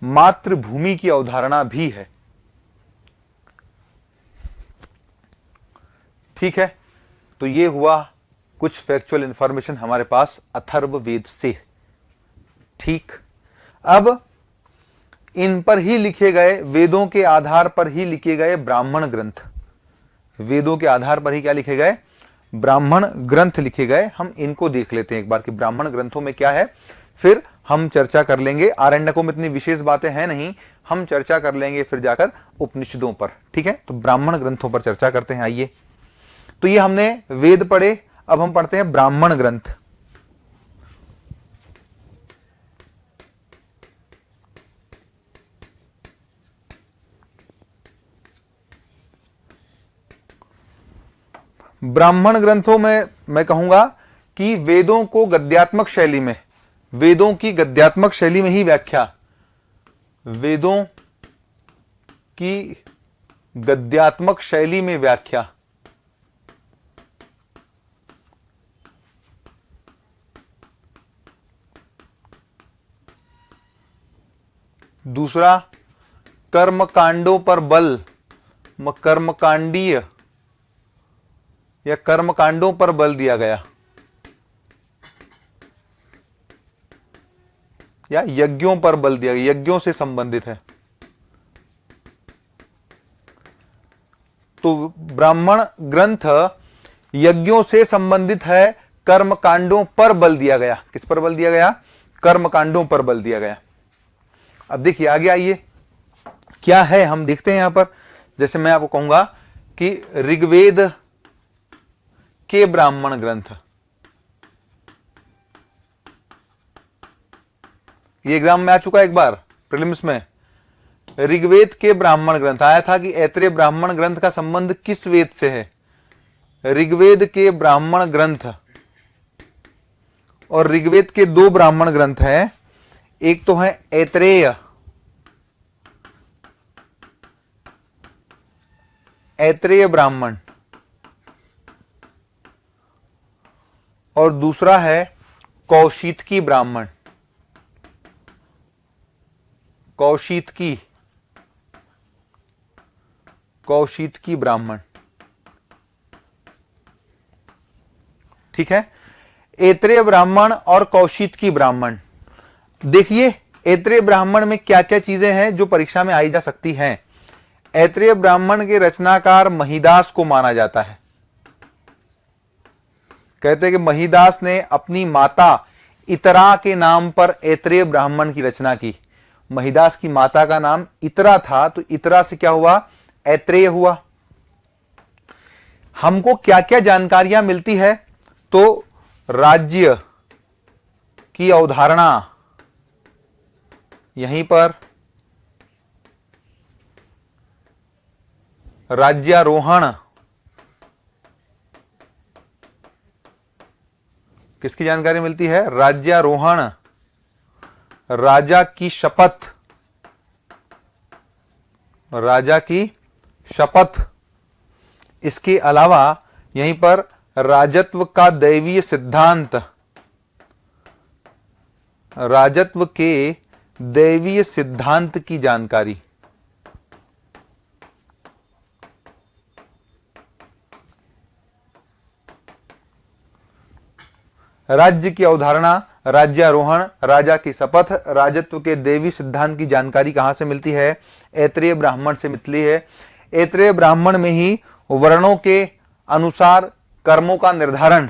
[SPEAKER 1] मातृभूमि की अवधारणा भी है। ठीक है, तो ये हुआ कुछ फैक्चुअल इंफॉर्मेशन हमारे पास अथर्ववेद से। ठीक, अब इन पर ही लिखे गए, वेदों के आधार पर ही लिखे गए ब्राह्मण ग्रंथ, वेदों के आधार पर ही क्या लिखे गए? ब्राह्मण ग्रंथ लिखे गए। हम इनको देख लेते हैं एक बार कि ब्राह्मण ग्रंथों में क्या है, फिर हम चर्चा कर लेंगे। आरण्यकों में इतनी विशेष बातें हैं नहीं, हम चर्चा कर लेंगे फिर जाकर उपनिषदों पर। ठीक है, तो ब्राह्मण ग्रंथों पर चर्चा करते हैं। आइए, तो ये हमने वेद पढ़े, अब हम पढ़ते हैं ब्राह्मण ग्रंथ। ब्राह्मण ग्रंथों में मैं कहूंगा कि वेदों को गद्यात्मक शैली में, वेदों की गद्यात्मक शैली में ही व्याख्या, वेदों की गद्यात्मक शैली में व्याख्या, दूसरा कर्मकांडों पर बल, कर्मकांडीय या कर्मकांडों पर बल दिया गया, या यज्ञों पर बल दिया गया, यज्ञों से संबंधित है। तो ब्राह्मण ग्रंथ यज्ञों से संबंधित है, कर्मकांडों पर बल दिया गया। किस पर बल दिया गया? कर्मकांडों पर बल दिया गया। अब देखिए आगे आइए क्या है, हम देखते हैं यहां पर। जैसे मैं आपको कहूंगा कि ऋग्वेद के ब्राह्मण ग्रंथ, ये एग्जाम में आ चुका है एक बार प्रीलिम्स में। ऋग्वेद के ब्राह्मण ग्रंथ आया था कि ऐत्रेय ब्राह्मण ग्रंथ का संबंध किस वेद से है? ऋग्वेद के ब्राह्मण ग्रंथ, और ऋग्वेद के दो ब्राह्मण ग्रंथ हैं, एक तो है ऐत्रेय, ऐत्रेय ब्राह्मण, और दूसरा है कौशितकी ब्राह्मण, कौशितकी, कौशितकी ब्राह्मण। ठीक है, ऐत्रेय ब्राह्मण और कौशितकी ब्राह्मण। देखिए ऐत्रेय ब्राह्मण में क्या क्या चीजें हैं जो परीक्षा में आई जा सकती हैं। ऐत्रेय ब्राह्मण के रचनाकार महिदास को माना जाता है। कहते हैं कि महिदास ने अपनी माता इतरा के नाम पर ऐत्रेय ब्राह्मण की रचना की। महिदास की माता का नाम इतरा था, तो इतरा से क्या हुआ? ऐत्रेय हुआ। हमको क्या क्या जानकारियां मिलती है? तो राज्य की अवधारणा, यहीं पर राज्यारोहण, किसकी जानकारी मिलती है? राज्यारोहण, राजा की शपथ, राजा की शपथ। इसके अलावा यहीं पर राजत्व का दैवीय सिद्धांत, राजत्व के दैवीय सिद्धांत की जानकारी। राज्य की अवधारणा, राज्यारोहण, राजा की शपथ, राजत्व के दैवी सिद्धांत की जानकारी कहां से मिलती है? ऐत्रेय ब्राह्मण से मिलती है। ऐत्रेय ब्राह्मण में ही वर्णों के अनुसार कर्मों का निर्धारण,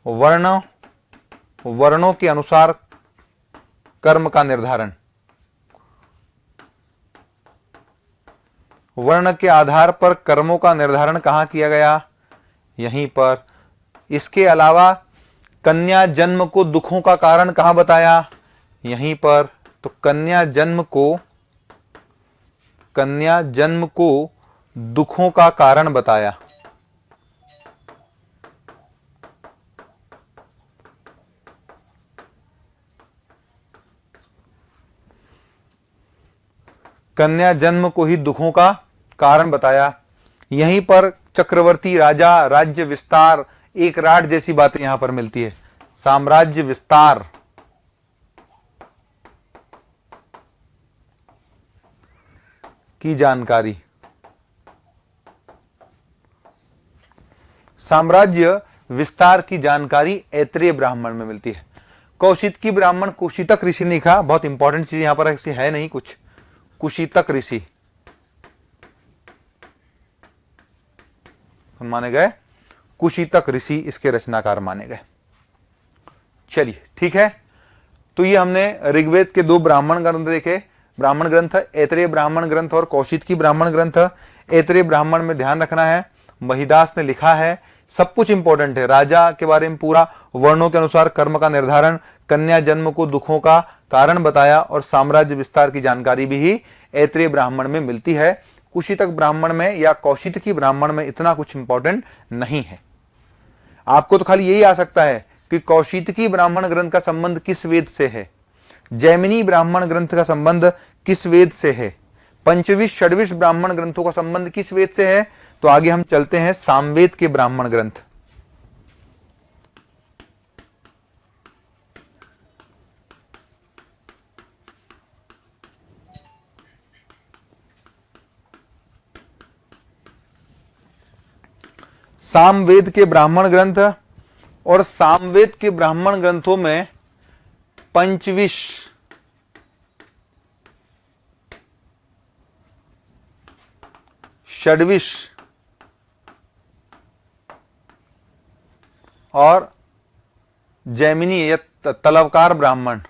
[SPEAKER 1] वर्णों के अनुसार कर्म का निर्धारण, वर्ण के आधार पर कर्मों का निर्धारण कहां किया गया? यहीं पर। इसके अलावा कन्या जन्म को दुखों का कारण कहां बताया? यहीं पर। तो कन्या जन्म को दुखों का कारण बताया। कन्या जन्म को ही दुखों का कारण बताया। यहीं पर चक्रवर्ती राजा, राज्य विस्तार, एक राट जैसी बातें यहां पर मिलती है। साम्राज्य विस्तार, की जानकारी। साम्राज्य विस्तार की जानकारी ऐत्रेय ब्राह्मण में मिलती है। कौशितकी ब्राह्मण, कुशितक ऋषि ने लिखा, बहुत इंपॉर्टेंट चीज यहां पर ऐसी है नहीं कुछ। कुशितक ऋषि माने गए, कुशितक ऋषि इसके रचनाकार माने गए। चलिए ठीक है, तो ये हमने ऋग्वेद के दो ब्राह्मण ग्रंथ देखे। ब्राह्मण ग्रंथ ऐत्रेय ब्राह्मण ग्रंथ और कौशितकी ब्राह्मण ग्रंथ। ऐत्रेय ब्राह्मण में ध्यान रखना है, महिदास ने लिखा है, सब कुछ इंपॉर्टेंट है। राजा के बारे में पूरा, वर्णों के अनुसार कर्म का निर्धारण, कन्या जन्म को दुखों का कारण बताया और साम्राज्य विस्तार की जानकारी भी ऐत्रेय ब्राह्मण में मिलती है। कुशितक ब्राह्मण में या कौशितकी ब्राह्मण में इतना कुछ इंपॉर्टेंट नहीं है। आपको तो खाली यही आ सकता है कि कौशितकी ब्राह्मण ग्रंथ का संबंध किस वेद से है, जैमिनी ब्राह्मण ग्रंथ का संबंध किस वेद से है, पंचविश षड्विश ब्राह्मण ग्रंथों का संबंध किस वेद से है। तो आगे हम चलते हैं सामवेद के ब्राह्मण ग्रंथ। सामवेद के ब्राह्मण ग्रंथ, और सामवेद के ब्राह्मण ग्रंथों में पंचविश, षड्विश और जैमिनी या तलवकार ब्राह्मण,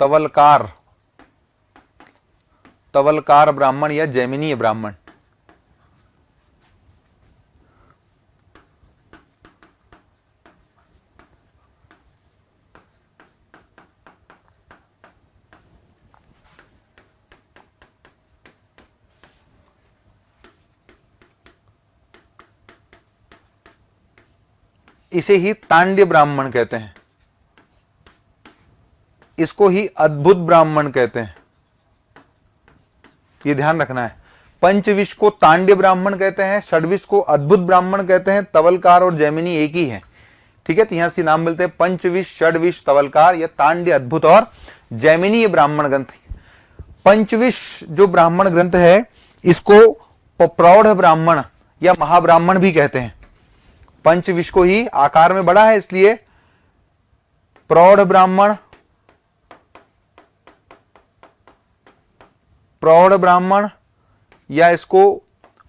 [SPEAKER 1] तवलकार ब्राह्मण या जैमिनीय ब्राह्मण, इसे ही तांड्य ब्राह्मण कहते हैं, इसको ही अद्भुत ब्राह्मण कहते हैं। ये ध्यान रखना है। पंचविश को तांड्य ब्राह्मण कहते हैं, षड्विश को अद्भुत ब्राह्मण कहते हैं। तवलकार और जैमिनी एक ही है, ठीक है। तो यहां से नाम मिलते हैं पंचविश, षड्विश, तवलकार या तांड्य, अद्भुत और जैमिनी ब्राह्मण ग्रंथ। पंचविश जो ब्राह्मण ग्रंथ है इसको प्रौढ़ ब्राह्मण या महाब्राह्मण भी कहते हैं। पंचविश को ही आकार में बड़ा है इसलिए प्रौढ़ ब्राह्मण या इसको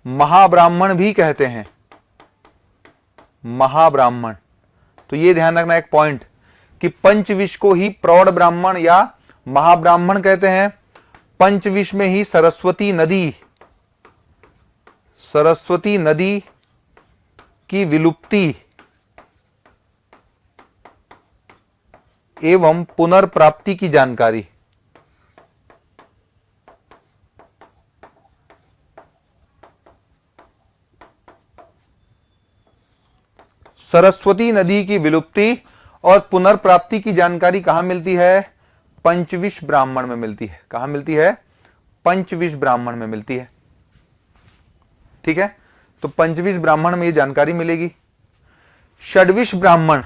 [SPEAKER 1] महाब्राह्मण भी कहते हैं, महाब्राह्मण। तो ये ध्यान रखना एक पॉइंट कि पंचविश को ही प्रौढ़ ब्राह्मण या महाब्राह्मण कहते हैं। पंचविश में ही सरस्वती नदी की विलुप्ति एवं पुनर्प्राप्ति की जानकारी, सरस्वती नदी की विलुप्ति और पुनर्प्राप्ति की जानकारी कहां मिलती है? पंचविश ब्राह्मण में मिलती है। कहां मिलती है? पंचविश ब्राह्मण में मिलती है। ठीक है, तो पंचविश ब्राह्मण में ये जानकारी मिलेगी। षड्विश ब्राह्मण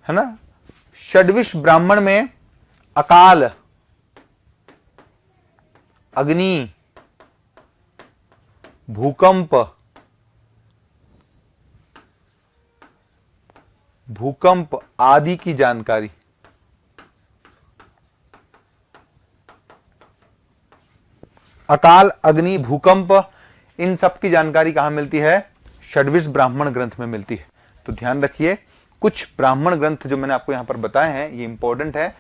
[SPEAKER 1] है ना, षड्विश ब्राह्मण में अकाल, अग्नि, भूकंप, भूकंप आदि की जानकारी। अकाल, अग्नि, भूकंप, इन सब की जानकारी कहां मिलती है? षड्विश ब्राह्मण ग्रंथ में मिलती है। तो ध्यान रखिए, कुछ ब्राह्मण ग्रंथ जो मैंने आपको यहां पर बताए हैं ये इंपॉर्टेंट है,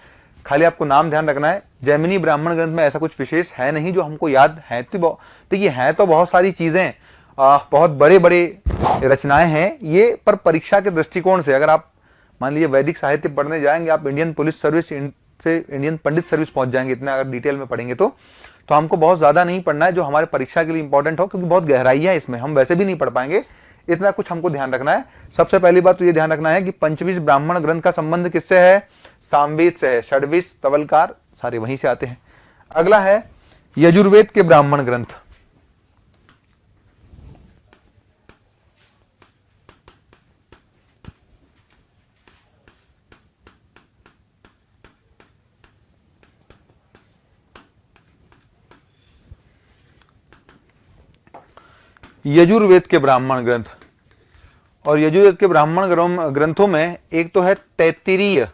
[SPEAKER 1] खाली आपको नाम ध्यान रखना है। जैमिनी ब्राह्मण ग्रंथ में ऐसा कुछ विशेष है नहीं जो हमको याद है। देखिए है तो बहुत सारी चीजें, बहुत बड़े बड़े रचनाएं हैं ये, पर परीक्षा के दृष्टिकोण से अगर आप मान लीजिए वैदिक साहित्य पढ़ने जाएंगे, आप इंडियन पुलिस सर्विस से इंडियन पंडित सर्विस पहुंच जाएंगे, इतना अगर डिटेल में पढ़ेंगे तो हमको बहुत ज्यादा नहीं पढ़ना है जो हमारे परीक्षा के लिए इंपॉर्टेंट हो, क्योंकि बहुत गहराई है इसमें, हम वैसे भी नहीं पढ़ पाएंगे। इतना कुछ हमको ध्यान रखना है। सबसे पहली बात तो ये ध्यान रखना है कि पंचविश ब्राह्मण ग्रंथ का संबंध किससे है? सामवेद से है। षड्विश, तवलकार सारे वहीं से आते हैं। अगला है यजुर्वेद के ब्राह्मण ग्रंथ। यजुर्वेद के ब्राह्मण ग्रंथ, और यजुर्वेद के ब्राह्मण ग्रंथों में एक तो है तैत्तिरीय,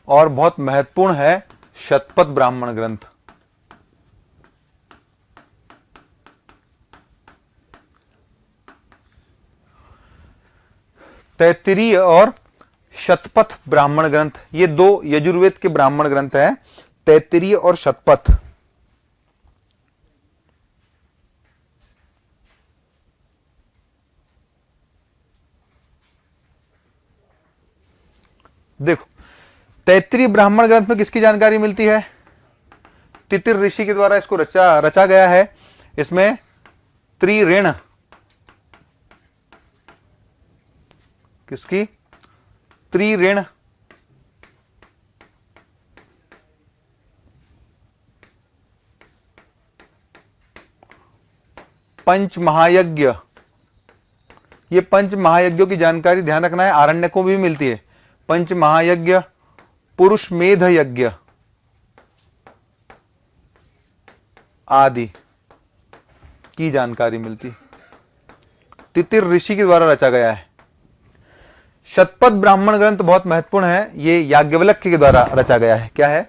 [SPEAKER 1] और बहुत महत्वपूर्ण है शतपथ ब्राह्मण ग्रंथ। तैत्तिरीय और शतपथ ब्राह्मण ग्रंथ, ये दो यजुर्वेद के ब्राह्मण ग्रंथ हैं, तैत्तिरीय और शतपथ। देखो, तैत्तिरीय ब्राह्मण ग्रंथ में किसकी जानकारी मिलती है? तितिर ऋषि के द्वारा इसको रचा गया है। इसमें त्रिऋण, किसकी? त्रिऋण, पंच महायज्ञ, ये पंच महायज्ञों की जानकारी ध्यान रखना है, आरण्यकों भी मिलती है। पंच महायज्ञ, पुरुष मेध यज्ञ आदि की जानकारी मिलती है। तितिर ऋषि के द्वारा रचा गया है। शतपथ ब्राह्मण ग्रंथ बहुत महत्वपूर्ण है, ये याज्ञवल्क्य के द्वारा रचा गया है। क्या है?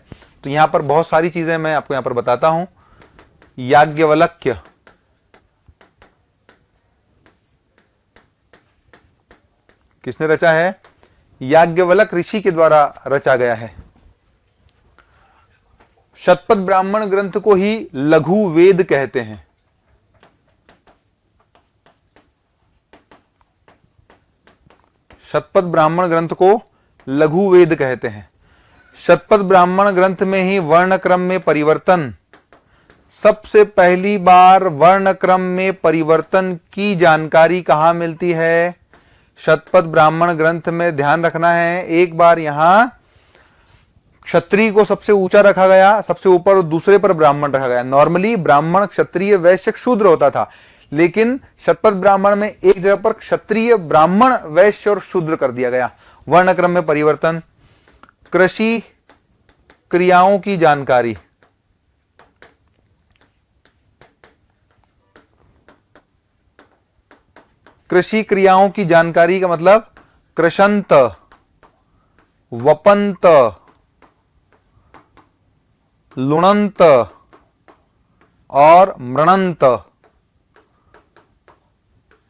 [SPEAKER 1] तो यहां पर बहुत सारी चीजें मैं आपको यहां पर बताता हूं। याज्ञवल्क्य, किसने रचा है? याज्ञवल्क्य ऋषि के द्वारा रचा गया है। शतपथ ब्राह्मण ग्रंथ को ही लघु वेद कहते हैं। शतपथ ब्राह्मण ग्रंथ को लघु वेद कहते हैं। शतपथ ब्राह्मण ग्रंथ में ही वर्ण क्रम में परिवर्तन, सबसे पहली बार वर्ण क्रम में परिवर्तन की जानकारी कहां मिलती है? शतपथ ब्राह्मण ग्रंथ में। ध्यान रखना है, एक बार यहां क्षत्रिय को सबसे ऊंचा रखा गया, सबसे ऊपर, और दूसरे पर ब्राह्मण रखा गया। नॉर्मली ब्राह्मण, क्षत्रिय, वैश्य, शूद्र होता था, लेकिन शतपथ ब्राह्मण में एक जगह पर क्षत्रिय, ब्राह्मण, वैश्य और शूद्र कर दिया गया। वर्ण क्रम में परिवर्तन, कृषि क्रियाओं की जानकारी, कृषि क्रियाओं की जानकारी का मतलब कृषंत, वपंत, लुणंत और मृणंत।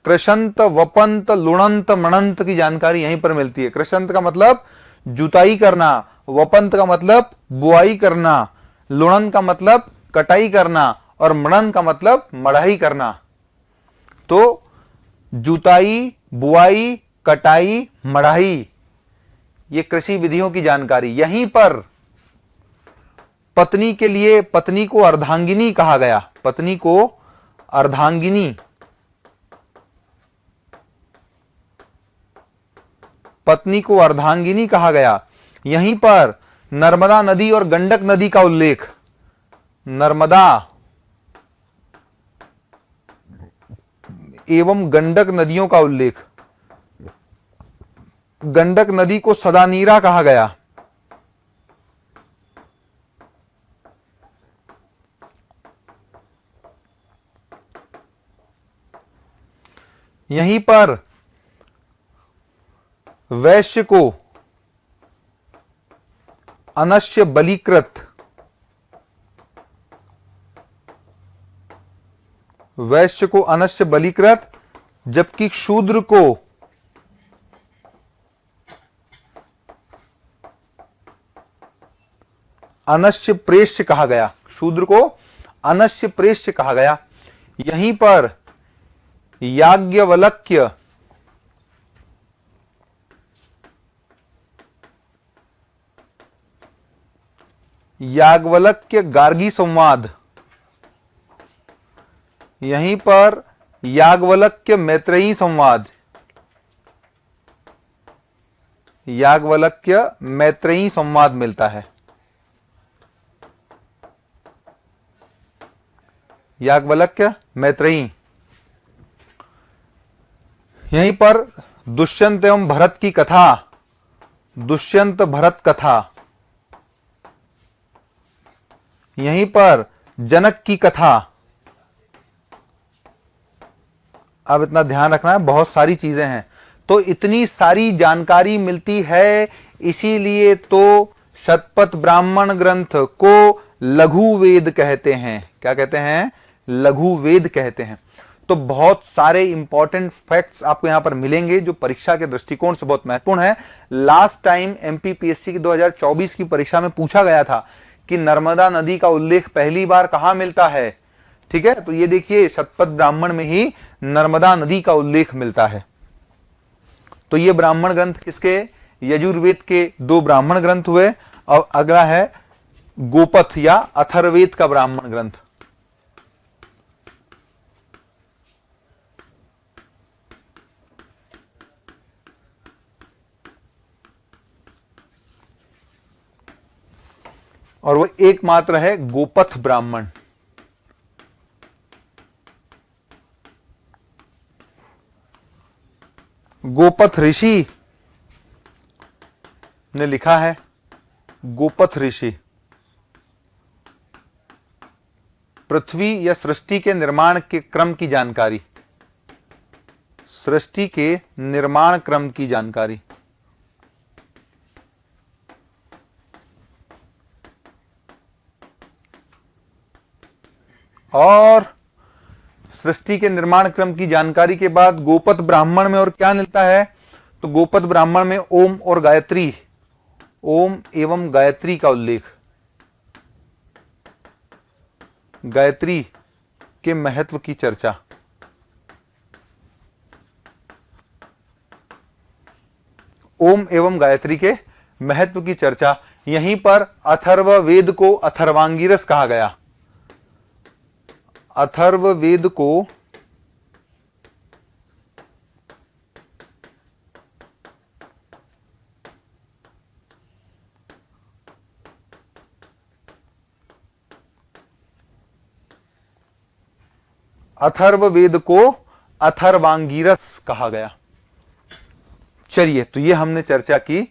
[SPEAKER 1] कृषंत, वपंत, लुणंत, मृणंत की जानकारी यहीं पर मिलती है। कृषंत का मतलब जुताई करना, वपंत का मतलब बुआई करना, लुणंत का मतलब कटाई करना, और मृणंत का मतलब मढ़ाई करना। तो जुताई, बुआई, कटाई, मढ़ाई, ये कृषि विधियों की जानकारी। यहीं पर पत्नी के लिए, पत्नी को अर्धांगिनी कहा गया, पत्नी को अर्धांगिनी, पत्नी को अर्धांगिनी कहा गया। यहीं पर नर्मदा नदी और गंडक नदी का उल्लेख, नर्मदा एवं गंडक नदियों का उल्लेख, गंडक नदी को सदानीरा कहा गया। यहीं पर वैश्य को अनश्य बलीकृत, वैश्य को अनश्य बलीकृत, जबकि शूद्र को अनश्य प्रेष्य कहा गया। शूद्र को अनश्य प्रेष्य कहा गया। यहीं पर याज्ञवल्क्य, याज्ञवल्क्य गार्गी संवाद, यहीं पर याज्ञवल्क्य मैत्रेयी संवाद, याज्ञवल्क्य मैत्रेयी संवाद मिलता है। याज्ञवल्क्य मैत्रेयी। यहीं पर दुष्यंत एवं भरत की कथा, दुष्यंत भरत कथा। यहीं पर जनक की कथा। अब इतना ध्यान रखना है, बहुत सारी चीजें हैं, तो इतनी सारी जानकारी मिलती है, इसीलिए तो शतपथ ब्राह्मण ग्रंथ को लघु वेद कहते हैं। क्या कहते हैं? लघु वेद कहते हैं। तो बहुत सारे इंपॉर्टेंट फैक्ट्स आपको यहां पर मिलेंगे जो परीक्षा के दृष्टिकोण से बहुत महत्वपूर्ण है। लास्ट टाइम एमपीपीएससी की 2024 की परीक्षा में पूछा गया था कि नर्मदा नदी का उल्लेख पहली बार कहां मिलता है। ठीक है, तो ये देखिए शतपथ ब्राह्मण में ही नर्मदा नदी का उल्लेख मिलता है। तो ये ब्राह्मण ग्रंथ किसके? यजुर्वेद के 2 ब्राह्मण ग्रंथ हुए। और अगला है गोपथ या अथर्ववेद का ब्राह्मण ग्रंथ। और वो एकमात्र है गोपथ ब्राह्मण। गोपथ ऋषि ने लिखा है। गोपथ ऋषि पृथ्वी या सृष्टि के निर्माण के क्रम की जानकारी, सृष्टि के निर्माण क्रम की जानकारी। और सृष्टि के निर्माण क्रम की जानकारी के बाद गोपथ ब्राह्मण में और क्या मिलता है? तो गोपथ ब्राह्मण में ओम और गायत्री, ओम एवं गायत्री का उल्लेख, गायत्री के महत्व की चर्चा। ओम एवं गायत्री के महत्व की चर्चा। यहीं पर अथर्ववेद को अथर्वांगिरस कहा गया। अथर्ववेद को अथर्ववेद को अथर्वांगिरस कहा गया। चलिए, तो ये हमने चर्चा की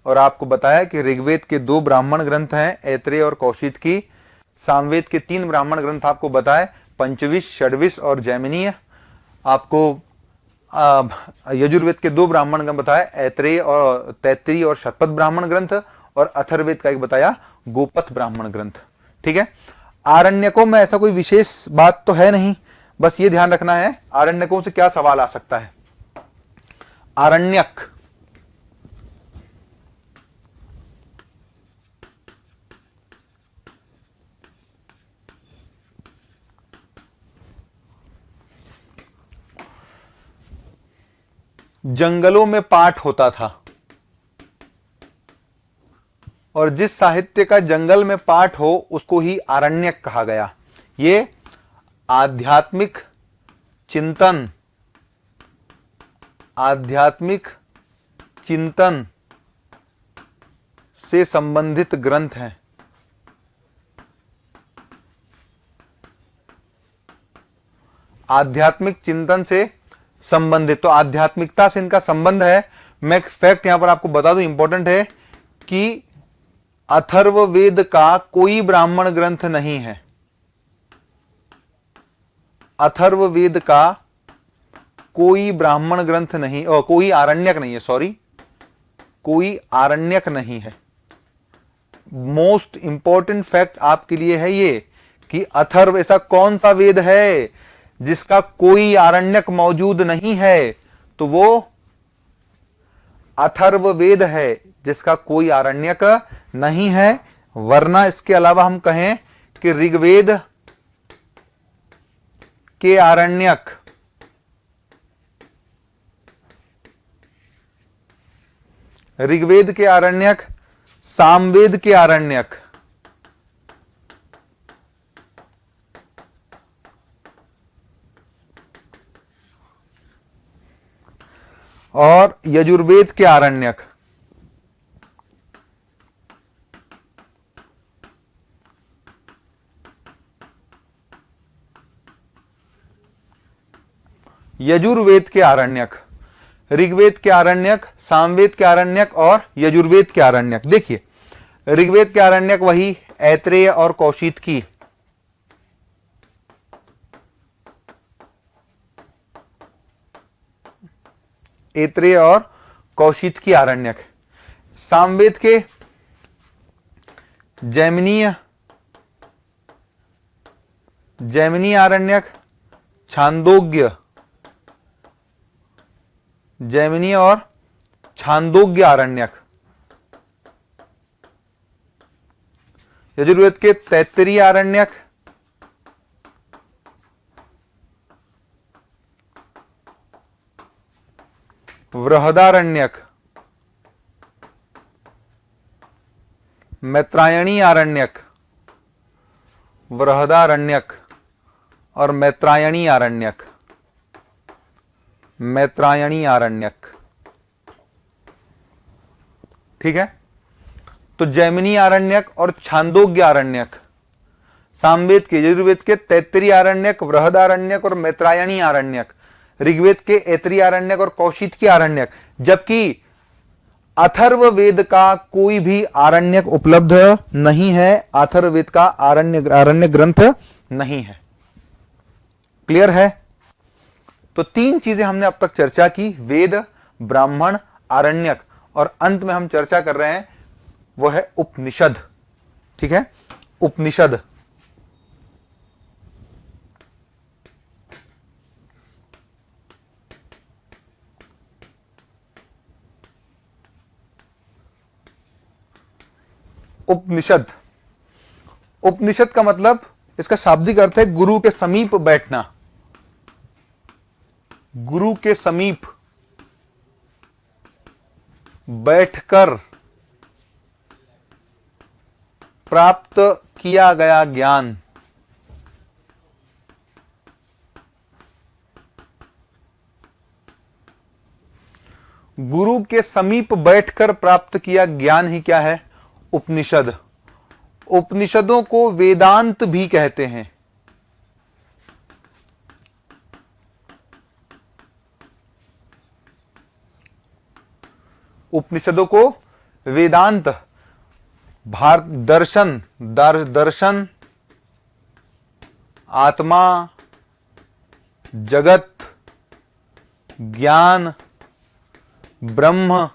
[SPEAKER 1] और आपको बताया कि ऋग्वेद के 2 ब्राह्मण ग्रंथ हैं, ऐत्रेय और कौशिकी। सामवेद के 3 ब्राह्मण ग्रंथ आपको बताए, पंचविश, षड्विश और जैमिनीय। आपको यजुर्वेद के 2 ब्राह्मण ग्रंथ बताए, ऐत्रेय और तैत्तिरीय और शतपथ ब्राह्मण ग्रंथ, और अथर्ववेद का एक बताया गोपथ ब्राह्मण ग्रंथ। ठीक है, आरण्यकों में ऐसा कोई विशेष बात तो है नहीं, बस ये ध्यान रखना है आरण्यकों से क्या सवाल आ सकता है। आरण्यक जंगलों में पाठ होता था, और जिस साहित्य का जंगल में पाठ हो उसको ही आरण्यक कहा गया। ये आध्यात्मिक चिंतन, आध्यात्मिक चिंतन से संबंधित ग्रंथ हैं। आध्यात्मिक चिंतन से संबंधित, तो आध्यात्मिकता से इनका संबंध है। मैं एक फैक्ट यहां पर आपको बता दूं, इंपॉर्टेंट है कि अथर्ववेद का कोई ब्राह्मण ग्रंथ नहीं है। अथर्ववेद का कोई ब्राह्मण ग्रंथ नहीं, और कोई आरण्यक नहीं है, सॉरी, कोई आरण्यक नहीं है। मोस्ट इंपॉर्टेंट फैक्ट आपके लिए है ये कि अथर्व ऐसा कौन सा वेद है जिसका कोई आरण्यक मौजूद नहीं है, तो वो अथर्ववेद है जिसका कोई आरण्यक नहीं है। वरना इसके अलावा हम कहें कि ऋग्वेद के आरण्यक, ऋग्वेद के आरण्यक, सामवेद के आरण्यक, और यजुर्वेद के आरण्यक, यजुर्वेद के आरण्यक, ऋग्वेद के आरण्यक, सामवेद के आरण्यक और यजुर्वेद के आरण्यक। देखिए ऋग्वेद के आरण्यक वही ऐत्रेय और कौशिकी, ऐत्रेय और कौशिकी आरण्यक। सामवेद के जैमिनीय, जैमिनी आरण्यक, छांदोग्य, जैमिनी और छांदोग्य आरण्यक। यजुर्वेद के तैत्तरीय आरण्यक, बृहदारण्यक, मैत्रायणी आरण्यक, बृहदारण्यक और मैत्रायणी आरण्यक, मैत्रायणी आरण्यक। ठीक है, तो जैमिनी आरण्यक और छांदोग्य आरण्यक, सामवेद के, यजुर्वेद के तैत्तरीय आरण्यक, बृहदारण्यक और मैत्रायणी आरण्यक, ऋग्वेद के ऐत्रेय आरण्यक और कौशिकी आरण्यक। जबकि अथर्ववेद का कोई भी आरण्यक उपलब्ध नहीं है, अथर्ववेद का आरण्य ग्रंथ नहीं है। क्लियर है? तो तीन चीजें हमने अब तक चर्चा की, वेद, ब्राह्मण, आरण्यक, और अंत में हम चर्चा कर रहे हैं वो है उपनिषद। ठीक है, उपनिषद। उपनिषद, उपनिषद का मतलब, इसका शाब्दिक अर्थ है गुरु के समीप बैठना, गुरु के समीप बैठकर प्राप्त किया गया ज्ञान। गुरु के समीप बैठकर प्राप्त किया ज्ञान ही क्या है? उपनिषद। उपनिषदों को वेदांत भी कहते हैं। उपनिषदों को वेदांत, भारत दर्शन, दर्शन, आत्मा, जगत, ज्ञान, ब्रह्म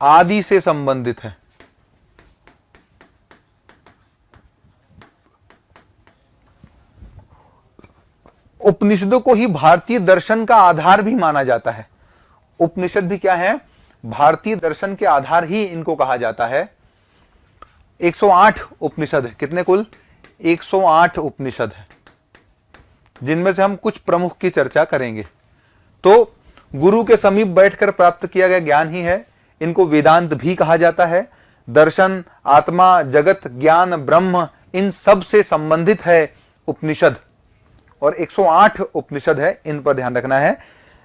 [SPEAKER 1] आदि से संबंधित है। उपनिषदों को ही भारतीय दर्शन का आधार भी माना जाता है। उपनिषद भी क्या है? भारतीय दर्शन के आधार ही इनको कहा जाता है। 108 उपनिषद है। कितने कुल? 108 उपनिषद है, जिनमें से हम कुछ प्रमुख की चर्चा करेंगे। तो गुरु के समीप बैठकर प्राप्त किया गया ज्ञान ही है, इनको वेदांत भी कहा जाता है। दर्शन, आत्मा, जगत, ज्ञान, ब्रह्म, इन सब से संबंधित है उपनिषद और 108 उपनिषद है, इन पर ध्यान रखना है।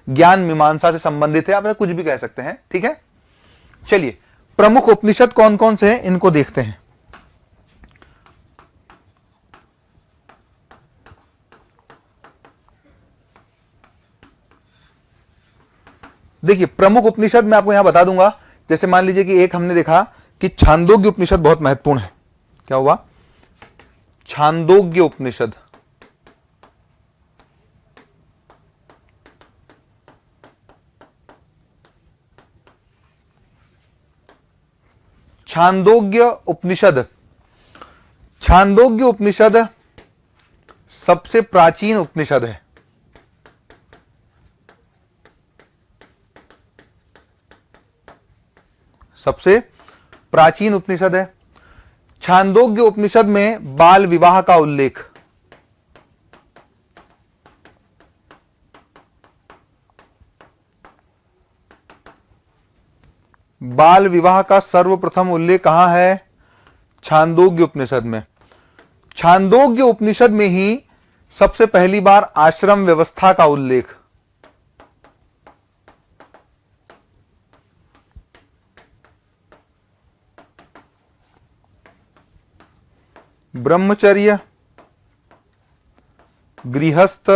[SPEAKER 1] ज्ञान मीमांसा से संबंधित है, आप कुछ भी कह सकते हैं, ठीक है। चलिए, प्रमुख उपनिषद कौन कौन से हैं इनको देखते हैं। देखिए, प्रमुख उपनिषद मैं आपको यहां बता दूंगा। जैसे मान लीजिए कि एक हमने देखा कि छांदोग्य उपनिषद बहुत महत्वपूर्ण है। क्या हुआ? छांदोग्य उपनिषद। छांदोग्य उपनिषद, छांदोग्य उपनिषद सबसे प्राचीन उपनिषद है। सबसे प्राचीन उपनिषद है। छांदोग्य उपनिषद में बाल विवाह का उल्लेख, बाल विवाह का सर्वप्रथम उल्लेख कहां है? छांदोग्य उपनिषद में। छांदोग्य उपनिषद में ही सबसे पहली बार आश्रम व्यवस्था का उल्लेख, ब्रह्मचर्य, गृहस्थ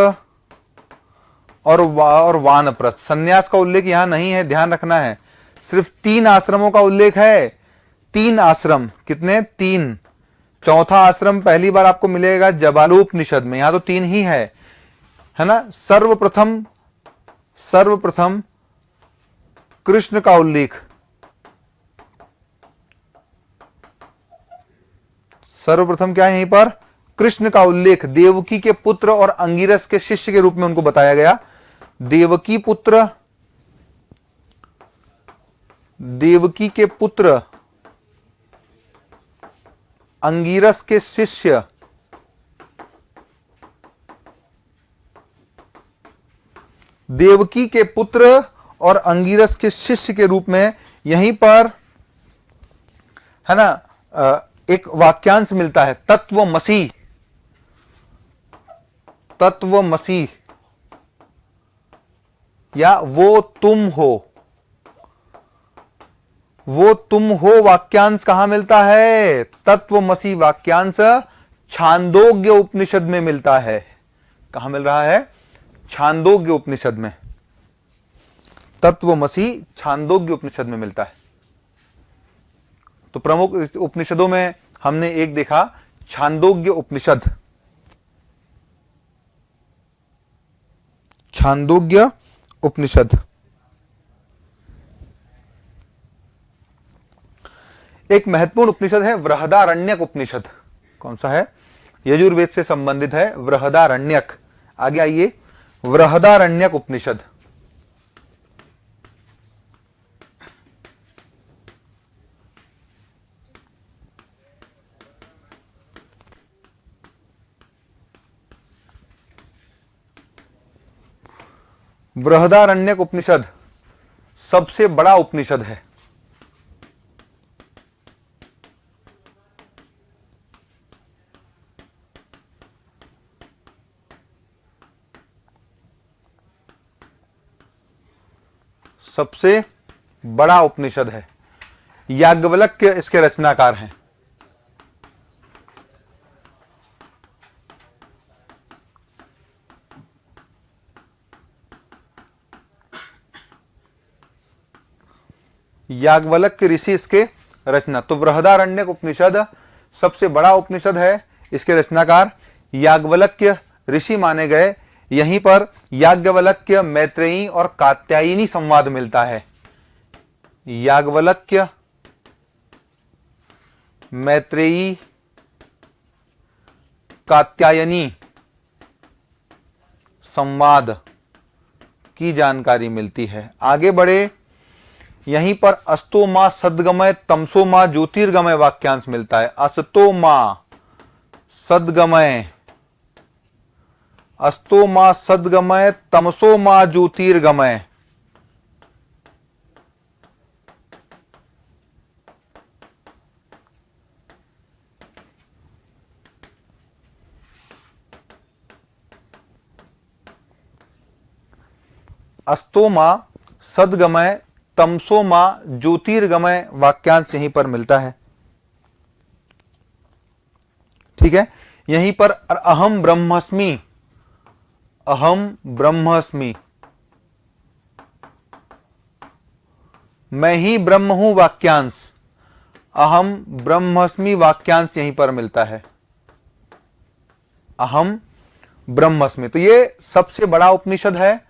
[SPEAKER 1] और वानप्रस्थ। संन्यास का उल्लेख यहां नहीं है, ध्यान रखना है। सिर्फ 3 आश्रमों का उल्लेख है। 3 आश्रम, कितने? 3। चौथा आश्रम पहली बार आपको मिलेगा जबालोपनिषद में, यहां तो 3 ही है ना। सर्वप्रथम कृष्ण का उल्लेख, सर्वप्रथम क्या है यहीं पर? कृष्ण का उल्लेख। देवकी के पुत्र और अंगिरस के शिष्य के रूप में उनको बताया गया। देवकी के पुत्र अंगिरस के शिष्य, देवकी के पुत्र और अंगिरस के शिष्य के रूप में यहीं पर, है ना, एक वाक्यांश मिलता है, तत्वमसि, तत्वमसि, या वो तुम हो। वो तुम हो वाक्यांश कहां मिलता है? तत्वमसि वाक्यांश छांदोग्य उपनिषद में मिलता है। कहां मिल रहा है? छांदोग्य उपनिषद में। तत्वमसि छांदोग्य उपनिषद में मिलता है। तो प्रमुख उपनिषदों में हमने एक देखा छांदोग्य उपनिषद। छांदोग्य उपनिषद। एक महत्वपूर्ण उपनिषद है बृहदारण्यक उपनिषद। कौन सा है? यजुर्वेद से संबंधित है, बृहदारण्यक। आगे आइए, बृहदारण्यक उपनिषद। बृहदारण्यक उपनिषद सबसे बड़ा उपनिषद है। सबसे बड़ा उपनिषद है। याज्ञवल्क्य इसके रचनाकार हैं। याज्ञवल्क्य ऋषि इसके रचना। तो बृहदारण्यक उपनिषद सबसे बड़ा उपनिषद है। इसके रचनाकार याज्ञवल्क्य ऋषि माने गए। यहीं पर याज्ञवल्क्य, मैत्रेयी और कात्यायनी संवाद मिलता है। याज्ञवल्क्य, मैत्रेयी, कात्यायनी संवाद की जानकारी मिलती है। आगे बढ़े, यहीं पर अस्तो मां सद्गमय तमसो मां ज्योतिर्गमय वाक्यांश मिलता है। अस्तो मां सद्गमय, अस्तो मां सद्गमय तमसो मां ज्योतिर्गमय। अस्तो मां सदगमय तमसो मां ज्योतिर्गमय वाक्यांश यहीं पर मिलता है। ठीक है, यहीं पर अहम ब्रह्मस्मि, अहम ब्रह्मस्मि, मैं ही ब्रह्म हूं वाक्यांश, अहम ब्रह्मस्मि वाक्यांश यहीं पर मिलता है, अहम ब्रह्मस्मि। तो ये सबसे बड़ा उपनिषद है।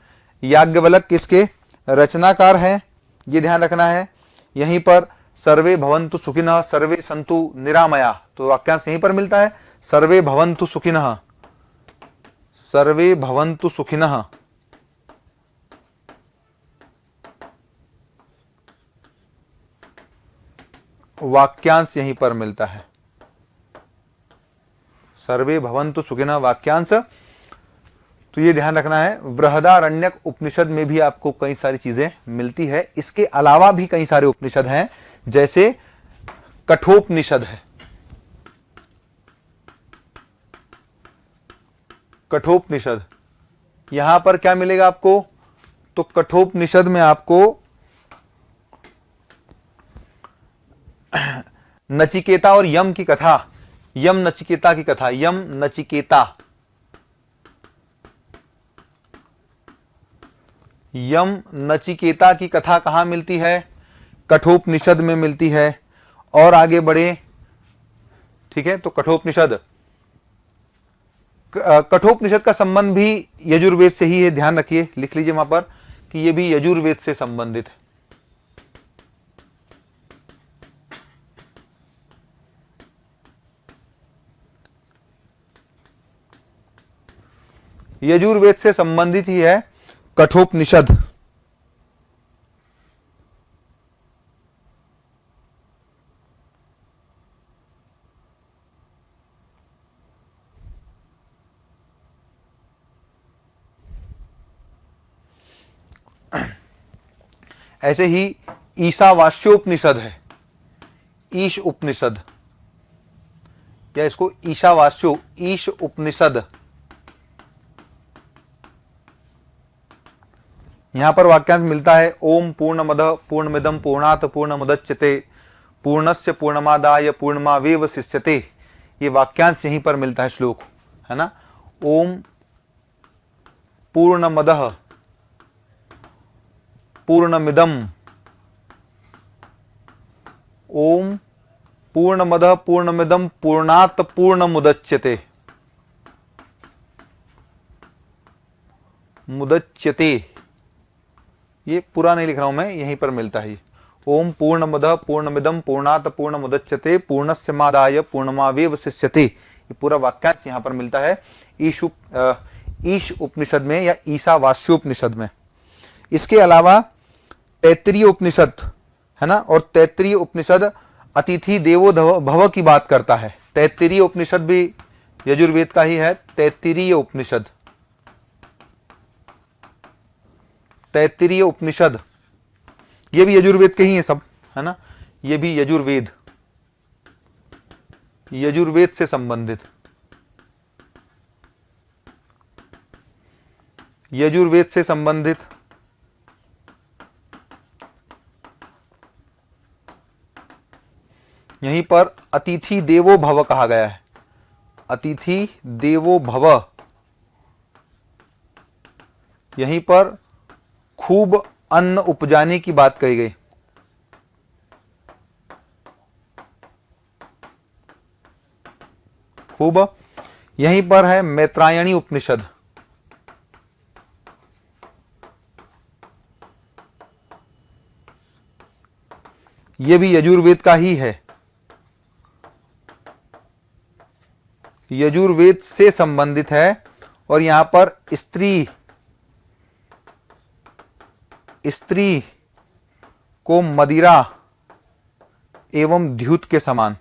[SPEAKER 1] याज्ञवल्क्य इसके रचनाकार है, ये ध्यान रखना है। यहीं पर सर्वे भवन्तु सुखिनः सर्वे सन्तु निरामया, तो वाक्यांश यहीं पर मिलता है, सर्वे भवन्तु सुखिनः, सर्वे भवन्तु सुखिनः। वाक्यांश यहीं पर मिलता है, सर्वे भवन्तु सुखिनः वाक्यांश। तो ये ध्यान रखना है। बृहदारण्यक उपनिषद में भी आपको कई सारी चीजें मिलती है। इसके अलावा भी कई सारे उपनिषद हैं, जैसे कठोपनिषद है, कठोपनिषद। यहां पर क्या मिलेगा आपको, तो कठोपनिषद में आपको नचिकेता और यम की कथा, यम नचिकेता की कथा, यम नचिकेता, यम नचिकेता की कथा कहां मिलती है, कठोपनिषद में मिलती है। और आगे बढ़े, ठीक है, तो कठोपनिषद, कठोपनिषद का संबंध भी यजुर्वेद से ही है, ध्यान रखिए, लिख लीजिए वहां पर कि ये भी यजुर्वेद से संबंधित है। यजुर्वेद से संबंधित ही है कठोपनिषद। ऐसे ही ईशावास्योपनिषद है, ईश उपनिषद, या इसको ईशावास्यो, ईश उपनिषद। यहां पर वाक्यांश मिलता है, ओम पूर्णमदः पूर्णमिदं पूर्णात् पूर्णमुदच्यते पूर्णस्य पूर्णमादाय पूर्णमावेवशिष्यते। ये वाक्यांश यहीं पर मिलता है, श्लोक है ना। ओम पूर्णमदः पूर्णमिदं, ओम पूर्णमदः पूर्णमिदं पूर्णात् पूर्णमुदच्यते, मुदच्यते, ये पूरा नहीं लिख रहा हूं मैं, यहीं पर मिलता है। ओम पूर्णमदः पूर्णमिदं पूर्णात् पूर्णमुदच्यते पूर्णस्य मादाय पूर्णमावेवशिष्यते, ये पूरा वाक्यांश यहां पर मिलता है ईश उपनिषद में या ईशावास्योपनिषद में। इसके अलावा तैत्तिरीय उपनिषद है ना, और तैत्तिरीय उपनिषद अतिथि देवो भव की बात करता है। तैत्तिरीय उपनिषद भी यजुर्वेद का ही है, तैत्तिरीय उपनिषद, तैत्तिरीय उपनिषद, ये भी यजुर्वेद के ही है सब, है ना। ये भी यजुर्वेद, यजुर्वेद से संबंधित, यजुर्वेद से संबंधित। यहीं पर अतिथि देवो भव कहा गया है, अतिथि देवो भव। यहीं पर खूब अन्न उपजाने की बात कही गई, खूब। यहीं पर है मैत्रायणी उपनिषद, यह भी यजुर्वेद का ही है, यजुर्वेद से संबंधित है। और यहां पर स्त्री, स्त्री को मदिरा एवं द्यूत के समान,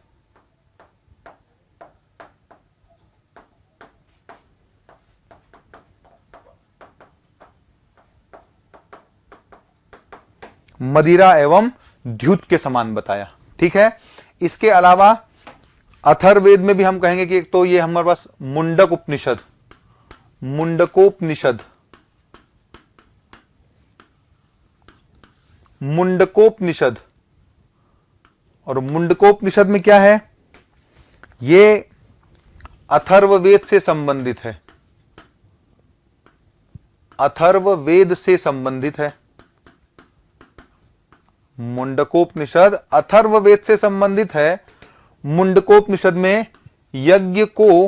[SPEAKER 1] मदिरा एवं द्यूत के समान बताया। ठीक है, इसके अलावा अथर्ववेद में भी हम कहेंगे कि एक तो ये हमारे पास मुंडक उपनिषद, मुंडकोपनिषद, मुंडकोपनिषद। और मुंडकोपनिषद में क्या है? ये अथर्ववेद से संबंधित है, अथर्ववेद से संबंधित है। मुंडकोपनिषद अथर्ववेद से संबंधित है। मुंडकोपनिषद में यज्ञ को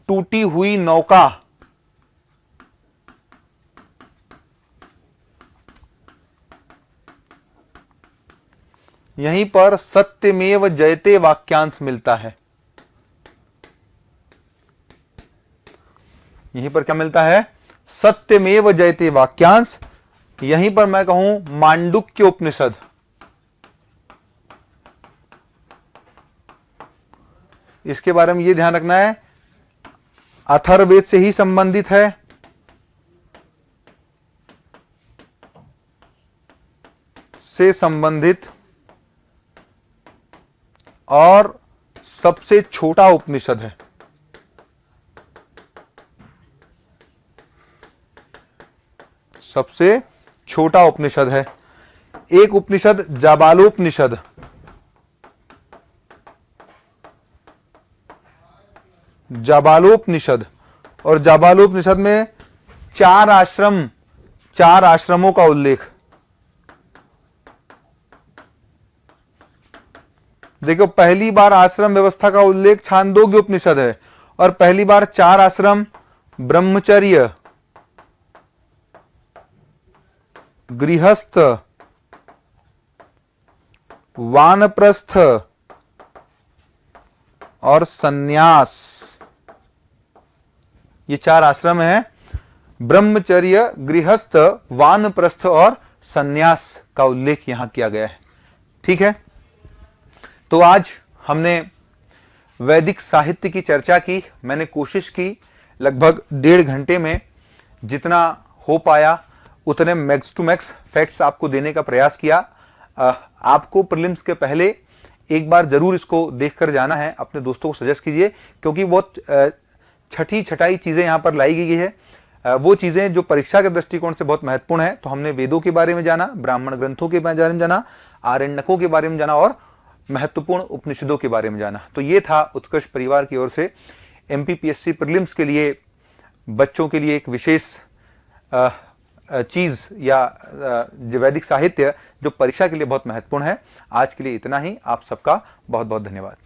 [SPEAKER 1] टूटी हुई नौका, यहीं पर सत्यमेव जयते वाक्यांश मिलता है। यहीं पर क्या मिलता है? सत्यमेव जयते वाक्यांश। यहीं पर मैं कहूं मांडुक्य उपनिषद, इसके बारे में यह ध्यान रखना है, अथर्ववेद से ही संबंधित है। से संबंधित और सबसे छोटा उपनिषद है। सबसे छोटा उपनिषद है। एक उपनिषद जाबालोपनिषद, जाबालोपनिषद, और जाबालोपनिषद में 4 आश्रम, 4 आश्रमों का उल्लेख। देखो, पहली बार आश्रम व्यवस्था का उल्लेख छांदोग्य उपनिषद है, और पहली बार 4 आश्रम ब्रह्मचर्य, गृहस्थ, वानप्रस्थ और सन्यास, ये 4 आश्रम हैं। ब्रह्मचर्य, गृहस्थ, वानप्रस्थ और सन्यास का उल्लेख यहां किया गया है। ठीक है, तो आज हमने वैदिक साहित्य की चर्चा की। मैंने कोशिश की लगभग 1.5 घंटे में जितना हो पाया उतने मैक्स टू मैक्स फैक्ट्स आपको देने का प्रयास किया। आपको प्रीलिम्स के पहले एक बार जरूर इसको देखकर जाना है, अपने दोस्तों को सजेस्ट कीजिए, क्योंकि बहुत छठी छटाई चीजें यहां पर लाई गई है। वो चीजें जो परीक्षा के दृष्टिकोण से बहुत महत्वपूर्ण है। तो हमने वेदों के बारे में जाना, ब्राह्मण ग्रंथों के बारे में जाना, आरण्यकों के बारे में जाना और महत्वपूर्ण उपनिषदों के बारे में जाना। तो ये था उत्कर्ष परिवार की ओर से एमपीपीएससी प्रीलिम्स के लिए बच्चों के लिए एक विशेष चीज या वैदिक साहित्य जो परीक्षा के लिए बहुत महत्वपूर्ण है। आज के लिए इतना ही। आप सबका बहुत बहुत धन्यवाद।